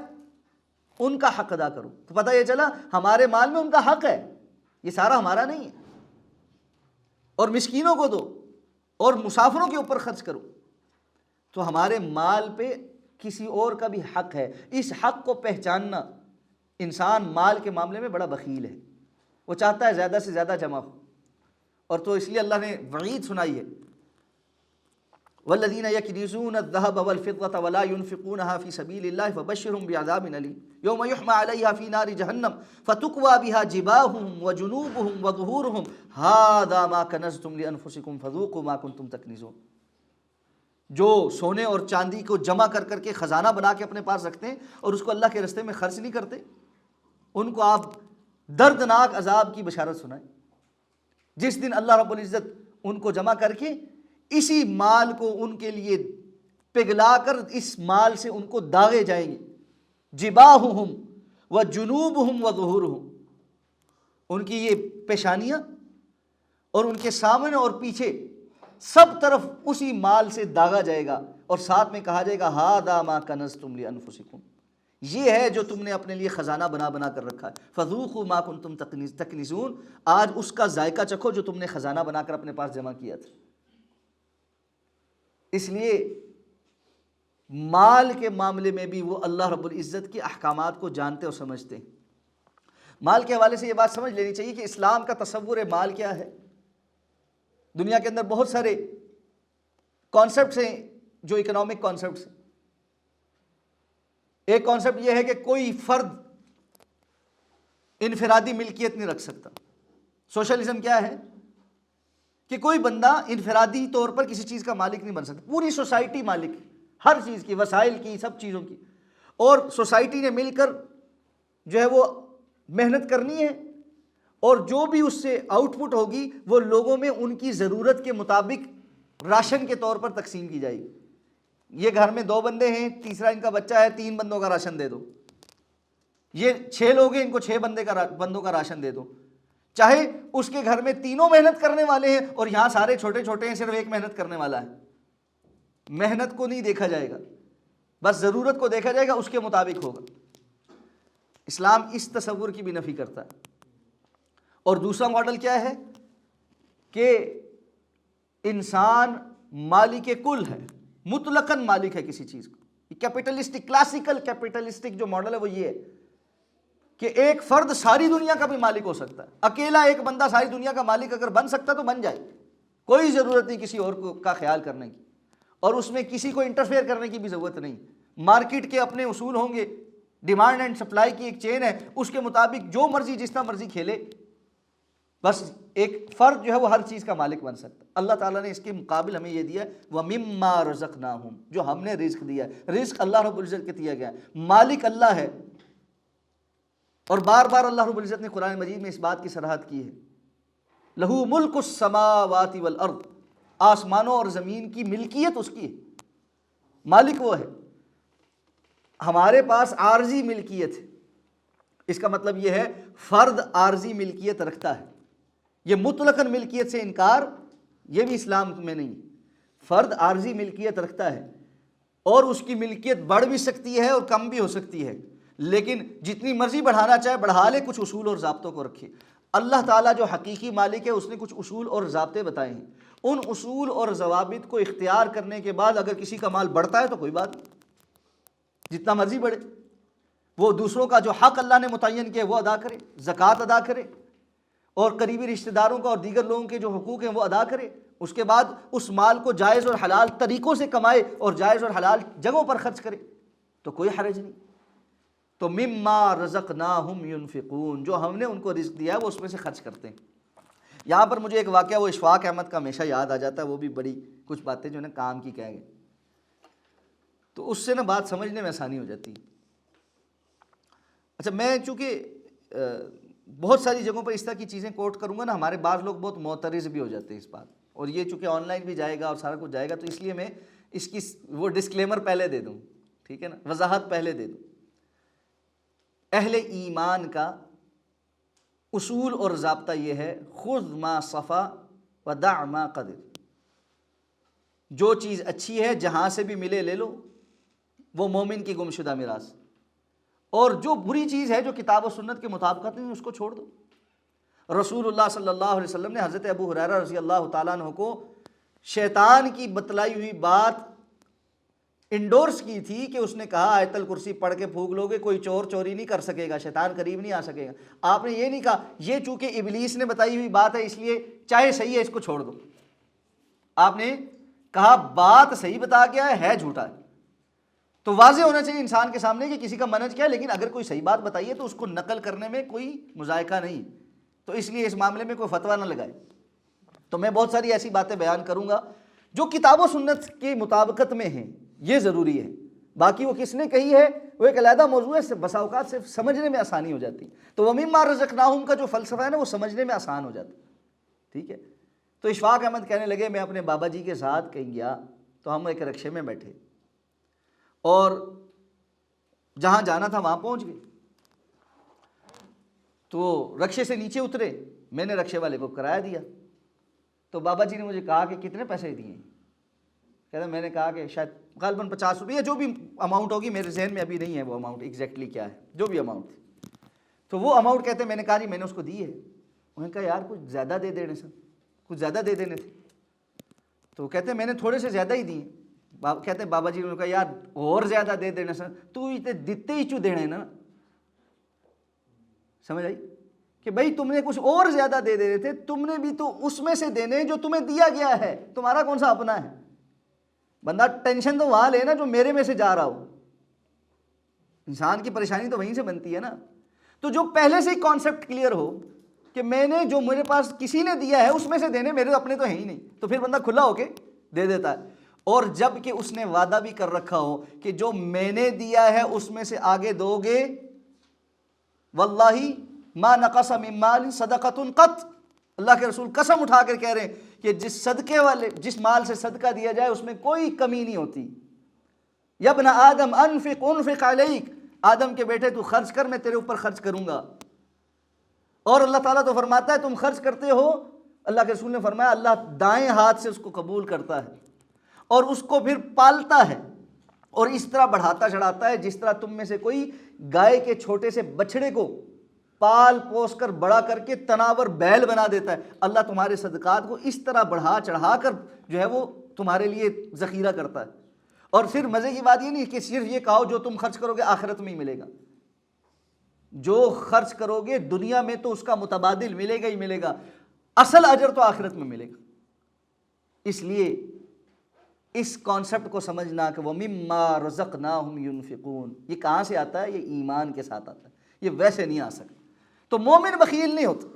ان کا حق ادا کرو۔ تو پتہ یہ چلا ہمارے مال میں ان کا حق ہے، یہ سارا ہمارا نہیں ہے۔ اور مسکینوں کو دو، اور مسافروں کے اوپر خرچ کرو۔ تو ہمارے مال پہ کسی اور کا بھی حق ہے۔ اس حق کو پہچاننا، انسان مال کے معاملے میں بڑا بخیل ہے، وہ چاہتا ہے زیادہ سے زیادہ جمع ہو، اور تو اس لیے اللہ نے وعید سنائی ہے والذین یکنزون الذهب والفضة ولا ينفقونها في سبيل الله فبشرهم بعذاب أليم يوم يحمى عليها في نار جهنم فتكوى بها جباههم وجنوبهم وظهورهم هذا ما كنزتم لأنفسكم فذوقوا ما كنتم تكنزون۔ جو سونے اور چاندی کو جمع کر کر کے خزانہ بنا کے اپنے پاس رکھتے ہیں اور اس کو اللہ کے راستے میں خرچ نہیں کرتے، ان کو آپ دردناک عذاب کی بشارت سنائیں، جس دن اللہ رب العزت ان کو جمع کر کے اسی مال کو ان کے لیے پگھلا کر اس مال سے ان کو داغے جائیں گے، جباہہم و جنوبہم و ظہورہم، ان کی یہ پیشانیاں اور ان کے سامنے اور پیچھے سب طرف اسی مال سے داغا جائے گا، اور ساتھ میں کہا جائے گا ھذا ما کنزتم لانفسکم، یہ ہے جو تم نے اپنے لیے خزانہ بنا بنا کر رکھا ہے، فذوقوا ما کنتم تکنزون، آج اس کا ذائقہ چکھو جو تم نے خزانہ بنا کر اپنے پاس جمع کیا تھا۔ اس لیے مال کے معاملے میں بھی وہ اللہ رب العزت کے احکامات کو جانتے اور سمجھتے ہیں۔ مال کے حوالے سے یہ بات سمجھ لینی چاہیے کہ اسلام کا تصور مال کیا ہے۔ دنیا کے اندر بہت سارے کانسیپٹس ہیں جو اکنامک کانسیپٹس ہیں۔ ایک کانسیپٹ یہ ہے کہ کوئی فرد انفرادی ملکیت نہیں رکھ سکتا۔ سوشلزم کیا ہے کہ کوئی بندہ انفرادی طور پر کسی چیز کا مالک نہیں بن سکتا، پوری سوسائٹی مالک ہے، ہر چیز کی، وسائل کی، سب چیزوں کی، اور سوسائٹی نے مل کر جو ہے وہ محنت کرنی ہے، اور جو بھی اس سے آؤٹ پٹ ہوگی وہ لوگوں میں ان کی ضرورت کے مطابق راشن کے طور پر تقسیم کی جائے گی۔ یہ گھر میں 2 بندے ہیں، تیسرا ان کا بچہ ہے، 3 بندوں کا راشن دے دو۔ یہ 6 لوگ ہیں، ان کو 6 بندوں کا راشن دے دو، چاہے اس کے گھر میں تینوں محنت کرنے والے ہیں اور یہاں سارے چھوٹے چھوٹے ہیں، صرف ایک محنت کرنے والا ہے۔ محنت کو نہیں دیکھا جائے گا، بس ضرورت کو دیکھا جائے گا، اس کے مطابق ہوگا۔ اسلام اس تصور کی بھی نفی کرتا ہے۔ اور دوسرا ماڈل کیا ہے کہ انسان مالک کل ہے، مطلقاً مالک ہے کسی چیز کو۔ کیپٹلسٹک، کلاسیکل کیپٹلسٹک جو ماڈل ہے وہ یہ ہے کہ ایک فرد ساری دنیا کا بھی مالک ہو سکتا ہے، اکیلا ایک بندہ ساری دنیا کا مالک اگر بن سکتا تو بن جائے، کوئی ضرورت نہیں کسی اور کا خیال کرنے کی، اور اس میں کسی کو انٹرفیئر کرنے کی بھی ضرورت نہیں۔ مارکیٹ کے اپنے اصول ہوں گے، ڈیمانڈ اینڈ سپلائی کی ایک چین ہے، اس کے مطابق جو مرضی جس طرح مرضی کھیلے، بس ایک فرد جو ہے وہ ہر چیز کا مالک بن سکتا۔ اللہ تعالیٰ نے اس کے مقابل ہمیں یہ دیا ہے وَمِمَّا رَزَقْنَاهُمْ، جو ہم نے رزق دیا ہے، رزق اللہ رب العزت کے دیا گیا ہے، مالک اللہ ہے۔ اور بار بار اللہ رب العزت نے قرآن مجید میں اس بات کی صراحت کی ہے، لہو ملک السماوات والارض، آسمانوں اور زمین کی ملکیت اس کی ہے، مالک وہ ہے۔ ہمارے پاس عارضی ملکیت ہے، اس کا مطلب یہ ہے فرد عارضی ملکیت رکھتا ہے، یہ مطلقاً ملکیت سے انکار یہ بھی اسلام میں نہیں۔ فرد عارضی ملکیت رکھتا ہے اور اس کی ملکیت بڑھ بھی سکتی ہے اور کم بھی ہو سکتی ہے، لیکن جتنی مرضی بڑھانا چاہے بڑھا لے، کچھ اصول اور ضابطوں کو رکھے۔ اللہ تعالیٰ جو حقیقی مالک ہے اس نے کچھ اصول اور ضابطے بتائے ہیں، ان اصول اور ضوابط کو اختیار کرنے کے بعد اگر کسی کا مال بڑھتا ہے تو کوئی بات نہیں، جتنا مرضی بڑھے، وہ دوسروں کا جو حق اللہ نے متعین کیا وہ ادا کرے، زکوٰۃ ادا کرے، اور قریبی رشتہ داروں کا اور دیگر لوگوں کے جو حقوق ہیں وہ ادا کرے، اس کے بعد اس مال کو جائز اور حلال طریقوں سے کمائے اور جائز اور حلال جگہوں پر خرچ کرے، تو کوئی حرج نہیں۔ تو مما رزقناہم ینفقون، جو ہم نے ان کو رزق دیا ہے وہ اس میں سے خرچ کرتے ہیں۔ یہاں پر مجھے ایک واقعہ وہ اشفاق احمد کا ہمیشہ یاد آ جاتا ہے، وہ بھی بڑی کچھ باتیں جو ہے نا کام کی کہہ گئے، تو اس سے نا بات سمجھنے میں آسانی ہو جاتی ہے۔ اچھا، میں چونکہ بہت ساری جگہوں پر اس طرح کی چیزیں کوٹ کروں گا نا، ہمارے بعض لوگ بہت معترض بھی ہو جاتے ہیں اس بات، اور یہ چونکہ آن لائن بھی جائے گا اور سارا کچھ جائے گا، تو اس لیے میں اس کی وہ ڈسکلیمر پہلے دے دوں، ٹھیک ہے نا، وضاحت پہلے دے دوں۔ اہل ایمان کا اصول اور ضابطہ یہ ہے خذ ما صفا ودع ما قدر، جو چیز اچھی ہے جہاں سے بھی ملے لے لو، وہ مومن کی گمشدہ میراث، اور جو بری چیز ہے جو کتاب و سنت کے مطابقت نہیں اس کو چھوڑ دو۔ رسول اللہ صلی اللہ علیہ وسلم نے حضرت ابو ہریرہ رضی اللہ تعالیٰ عنہ کو شیطان کی بتلائی ہوئی بات انڈورس کی تھی کہ اس نے کہا آیت الکرسی پڑھ کے پھونک لو گے کوئی چور چوری نہیں کر سکے گا، شیطان قریب نہیں آ سکے گا۔ آپ نے یہ نہیں کہا یہ چونکہ ابلیس نے بتائی ہوئی بات ہے اس لیے چاہے صحیح ہے اس کو چھوڑ دو۔ آپ نے کہا بات صحیح بتا گیا ہے جھوٹا ہے، تو واضح ہونا چاہیے انسان کے سامنے کہ کسی کا منہج کیا ہے، لیکن اگر کوئی صحیح بات بتائیے تو اس کو نقل کرنے میں کوئی مذائقہ نہیں، تو اس لیے اس معاملے میں کوئی فتویٰ نہ لگائے۔ تو میں بہت ساری ایسی باتیں بیان کروں گا جو کتاب و سنت کی مطابقت میں ہیں، یہ ضروری ہے، باقی وہ کس نے کہی ہے وہ ایک علیحدہ موضوع ہے، بسا اوقات سے سمجھنے میں آسانی ہو جاتی ہے۔ تو وَمِمَّا رَزَقْنَاهُمْ کا جو فلسفہ ہے نا وہ سمجھنے میں آسان ہو جاتا ہے، ٹھیک ہے۔ تو اشفاق احمد کہنے لگے میں اپنے بابا جی کے ساتھ کہیں گیا تو ہم ایک رکشے میں بیٹھے اور جہاں جانا تھا وہاں پہنچ گئے، تو رکشے سے نیچے اترے، میں نے رکشے والے کو کرایہ دیا، تو بابا جی نے مجھے کہا کہ کتنے پیسے دیے ہیں؟ کہتا میں نے کہا کہ شاید غالباً 50 روپئے یا جو بھی اماؤنٹ ہوگی، میرے ذہن میں ابھی نہیں ہے وہ اماؤنٹ ایگزیکٹلی کیا ہے، جو بھی اماؤنٹ تھی، تو وہ اماؤنٹ کہتے ہیں میں نے کہا جی میں نے اس کو دی ہے۔ انہوں نے کہا یار کچھ زیادہ دے دینے سر، کچھ زیادہ دے دینے تھے، تو کہتے ہیں میں نے تھوڑے سے زیادہ ہی دیے۔ کہتے ہیں بابا جی نے کہا یار اور زیادہ دے دینے سر، تو اتنے دیتے ہی چو دینے نا، سمجھ آئی کہ بھائی تم نے کچھ اور زیادہ دے دینے تھے، تم نے بھی تو اس میں سے دینے جو تمہیں دیا گیا ہے، تمہارا کون سا اپنا ہے؟ بندہ ٹینشن تو وہاں لے نا جو میرے میں سے جا رہا ہو، انسان کی پریشانی تو وہیں سے بنتی ہے نا۔ تو جو پہلے سے ہی کانسیپٹ کلیئر ہو کہ میں نے جو میرے پاس کسی نے دیا ہے اس میں سے دینے، میرے اپنے تو ہیں ہی نہیں، تو پھر بندہ کھلا ہو کے دے دیتا ہے۔ اور جب کہ اس نے وعدہ بھی کر رکھا ہو کہ جو میں نے دیا ہے اس میں سے آگے دو گے، واللہ ما نقص من مال صدقۃ قط، اللہ کے رسول قسم اٹھا کر کہہ رہے ہیں کہ جس مال سے صدقہ دیا جائے اس میں کوئی کمی نہیں ہوتی۔ یا ابن آدم انفق علیک، آدم کے بیٹے تو خرچ کر، میں تیرے اوپر خرچ کروں گا۔ اور اللہ تعالیٰ تو فرماتا ہے تم خرچ کرتے ہو، اللہ کے رسول نے فرمایا اللہ دائیں ہاتھ سے اس کو قبول کرتا ہے اور اس کو پھر پالتا ہے اور اس طرح بڑھاتا چڑھاتا ہے جس طرح تم میں سے کوئی گائے کے چھوٹے سے بچڑے کو پال پوس کر بڑا کر کے تناور بیل بنا دیتا ہے، اللہ تمہارے صدقات کو اس طرح بڑھا چڑھا کر جو ہے وہ تمہارے لیے ذخیرہ کرتا ہے۔ اور پھر مزے کی بات یہ نہیں کہ صرف یہ کہو جو تم خرچ کرو گے آخرت میں ہی ملے گا، جو خرچ کرو گے دنیا میں تو اس کا متبادل ملے گا ہی ملے گا، اصل اجر تو آخرت میں ملے گا۔ اس لیے اس کانسیپٹ کو سمجھنا کہ وَمِمَّا رَزَقْنَاهُمْ يُنْفِقُونَ، یہ کہاں سے آتا ہے؟ یہ ایمان کے ساتھ آتا ہے، یہ ویسے نہیں آ سکتا۔ تو مومن بخیل نہیں ہوتا،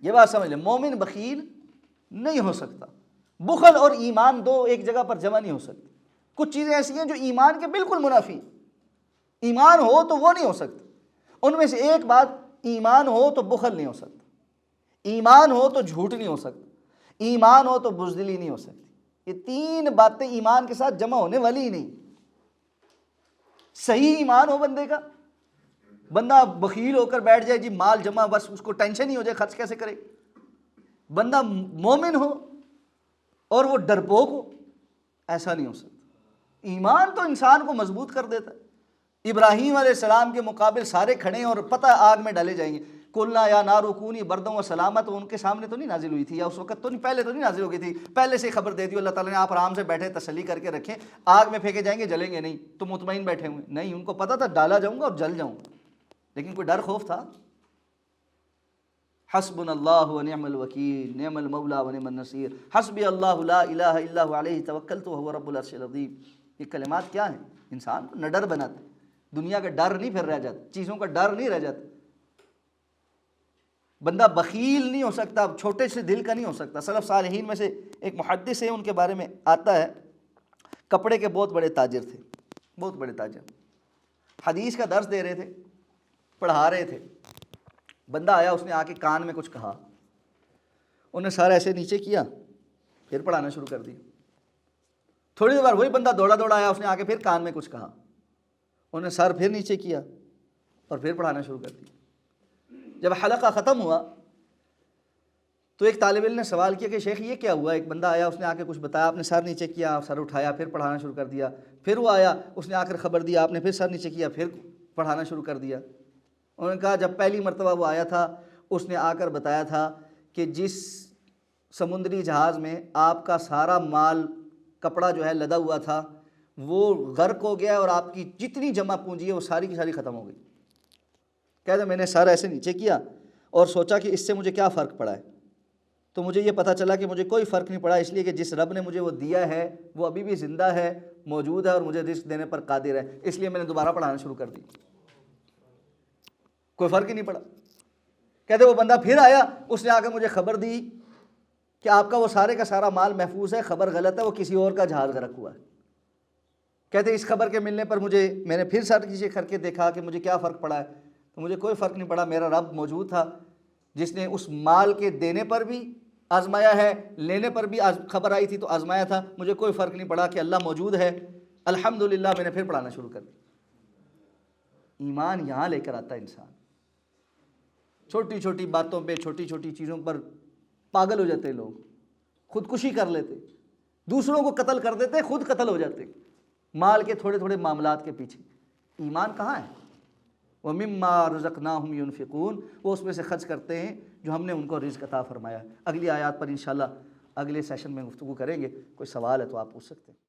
یہ بات سمجھ لیں، مومن بخیل نہیں ہو سکتا۔ بخل اور ایمان دو ایک جگہ پر جمع نہیں ہو سکتے۔ کچھ چیزیں ایسی ہیں جو ایمان کے بالکل منافی، ایمان ہو تو وہ نہیں ہو سکتا۔ ان میں سے ایک بات، ایمان ہو تو بخل نہیں ہو سکتا، ایمان ہو تو جھوٹ نہیں ہو سکتا، ایمان ہو تو بزدلی نہیں ہو سکتی۔ یہ تین باتیں ایمان کے ساتھ جمع ہونے والی ہی نہیں۔ صحیح ایمان ہو بندے کا، بندہ بخیل ہو کر بیٹھ جائے جی مال جمع، بس اس کو ٹینشن ہی ہو جائے خرچ کیسے کرے۔ بندہ مومن ہو اور وہ ڈرپوک ہو، ایسا نہیں ہو سکتا۔ ایمان تو انسان کو مضبوط کر دیتا ہے۔ ابراہیم علیہ السلام کے مقابل سارے کھڑے ہیں اور پتہ آگ میں ڈالے جائیں گے، قُلْنَا یَا نَارُ کُونِی بَرْدًا وَسَلَامًا، تو ان کے سامنے تو نہیں نازل ہوئی تھی، یا اس وقت تو نہیں، پہلے تو نہیں نازل ہو گئی تھی، پہلے سے خبر دے دی اللہ تعالیٰ نے آپ آرام سے بیٹھے تسلی کر کے رکھیں، آگ میں پھینکے جائیں گے جلیں گے نہیں، تو مطمئن بیٹھے ہوئے نہیں، ان کو پتہ تھا ڈالا جاؤں گا اور جل جاؤں گا، لیکن کوئی ڈر خوف تھا؟ حسبنا اللہ ونعم الوکیل نعم المولا ونعم النصیر، حسبی اللہ لا الہ الا هو علیہ توکلت وہو رب العرش العظیم۔ یہ کلمات کیا ہیں؟ انسان کو نہ ڈر بناتے، دنیا کا ڈر نہیں پھر رہ جاتا، چیزوں کا ڈر نہیں رہ جاتا۔ بندہ بخیل نہیں ہو سکتا، چھوٹے سے دل کا نہیں ہو سکتا۔ سلف صالحین میں سے ایک محدث ہے، ان کے بارے میں آتا ہے کپڑے کے بہت بڑے تاجر تھے، بہت بڑے تاجر، حدیث کا درس دے رہے تھے، پڑھا رہے تھے۔ بندہ آیا، اس نے آ کے کان میں کچھ کہا، انہوں نے سارا ایسے نیچے کیا، پھر پڑھانا شروع کر دیا۔ تھوڑی دیر بعد وہی بندہ دوڑا دوڑا آیا، اس نے آ کے پھر کان میں کچھ کہا، انہوں نے سر پھر نیچے کیا اور پھر پڑھانا شروع کر دیا۔ جب حلقہ ختم ہوا تو ایک طالب علم نے سوال کیا کہ شیخ یہ کیا ہوا؟ ایک بندہ آیا، اس نے آ کے کچھ بتایا، آپ نے سر نیچے کیا، سر اٹھایا، پھر پڑھانا شروع کر دیا۔ پھر وہ آیا، اس نے آ کر خبر دیا، آپ نے پھر سر نیچے کیا، پھر پڑھانا شروع کر دیا۔ انہوں نے کہا جب پہلی مرتبہ وہ آیا تھا، اس نے آ کر بتایا تھا کہ جس سمندری جہاز میں آپ کا سارا مال کپڑا جو ہے لدا ہوا تھا، وہ غرق ہو گیا اور آپ کی جتنی جمع پونجی ہے وہ ساری کی ساری ختم ہو گئی۔ کہتے ہیں میں نے سارا ایسے نیچے کیا اور سوچا کہ اس سے مجھے کیا فرق پڑا ہے، تو مجھے یہ پتہ چلا کہ مجھے کوئی فرق نہیں پڑا، اس لیے کہ جس رب نے مجھے وہ دیا ہے وہ ابھی بھی زندہ ہے، موجود ہے اور مجھے رزق دینے پر قادر ہے، اس لیے میں نے دوبارہ پڑھانا شروع کر دی، کوئی فرق ہی نہیں پڑا۔ کہتے وہ بندہ پھر آیا، اس نے آ کے مجھے خبر دی کہ آپ کا وہ سارے کا سارا مال محفوظ ہے، خبر غلط ہے، وہ کسی اور کا جہاز غرق ہوا ہے۔ کہتے اس خبر کے ملنے پر میں نے پھر سر کسی کر کے دیکھا کہ مجھے کیا فرق پڑا ہے، تو مجھے کوئی فرق نہیں پڑا، میرا رب موجود تھا جس نے اس مال کے دینے پر بھی آزمایا ہے، لینے پر بھی خبر آئی تھی تو آزمایا تھا، مجھے کوئی فرق نہیں پڑا کہ اللہ موجود ہے، الحمدللہ۔ میں نے پھر پڑھانا شروع کر دی۔ ایمان یہاں لے کر آتا ہے انسان، چھوٹی چھوٹی باتوں پہ، چھوٹی چھوٹی چیزوں پر پاگل ہو جاتے لوگ، خودکشی کر لیتے، دوسروں کو قتل کر دیتے، خود قتل ہو جاتے مال کے تھوڑے تھوڑے معاملات کے پیچھے۔ ایمان کہاں ہے؟ وَمِمَّا رَزَقْنَاهُمْ يُنْفِقُونَ، وہ اس میں سے خرچ کرتے ہیں جو ہم نے ان کو رزق عطا فرمایا۔ اگلی آیات پر انشاءاللہ اگلے سیشن میں گفتگو کریں گے، کوئی سوال ہے تو آپ پوچھ سکتے ہیں۔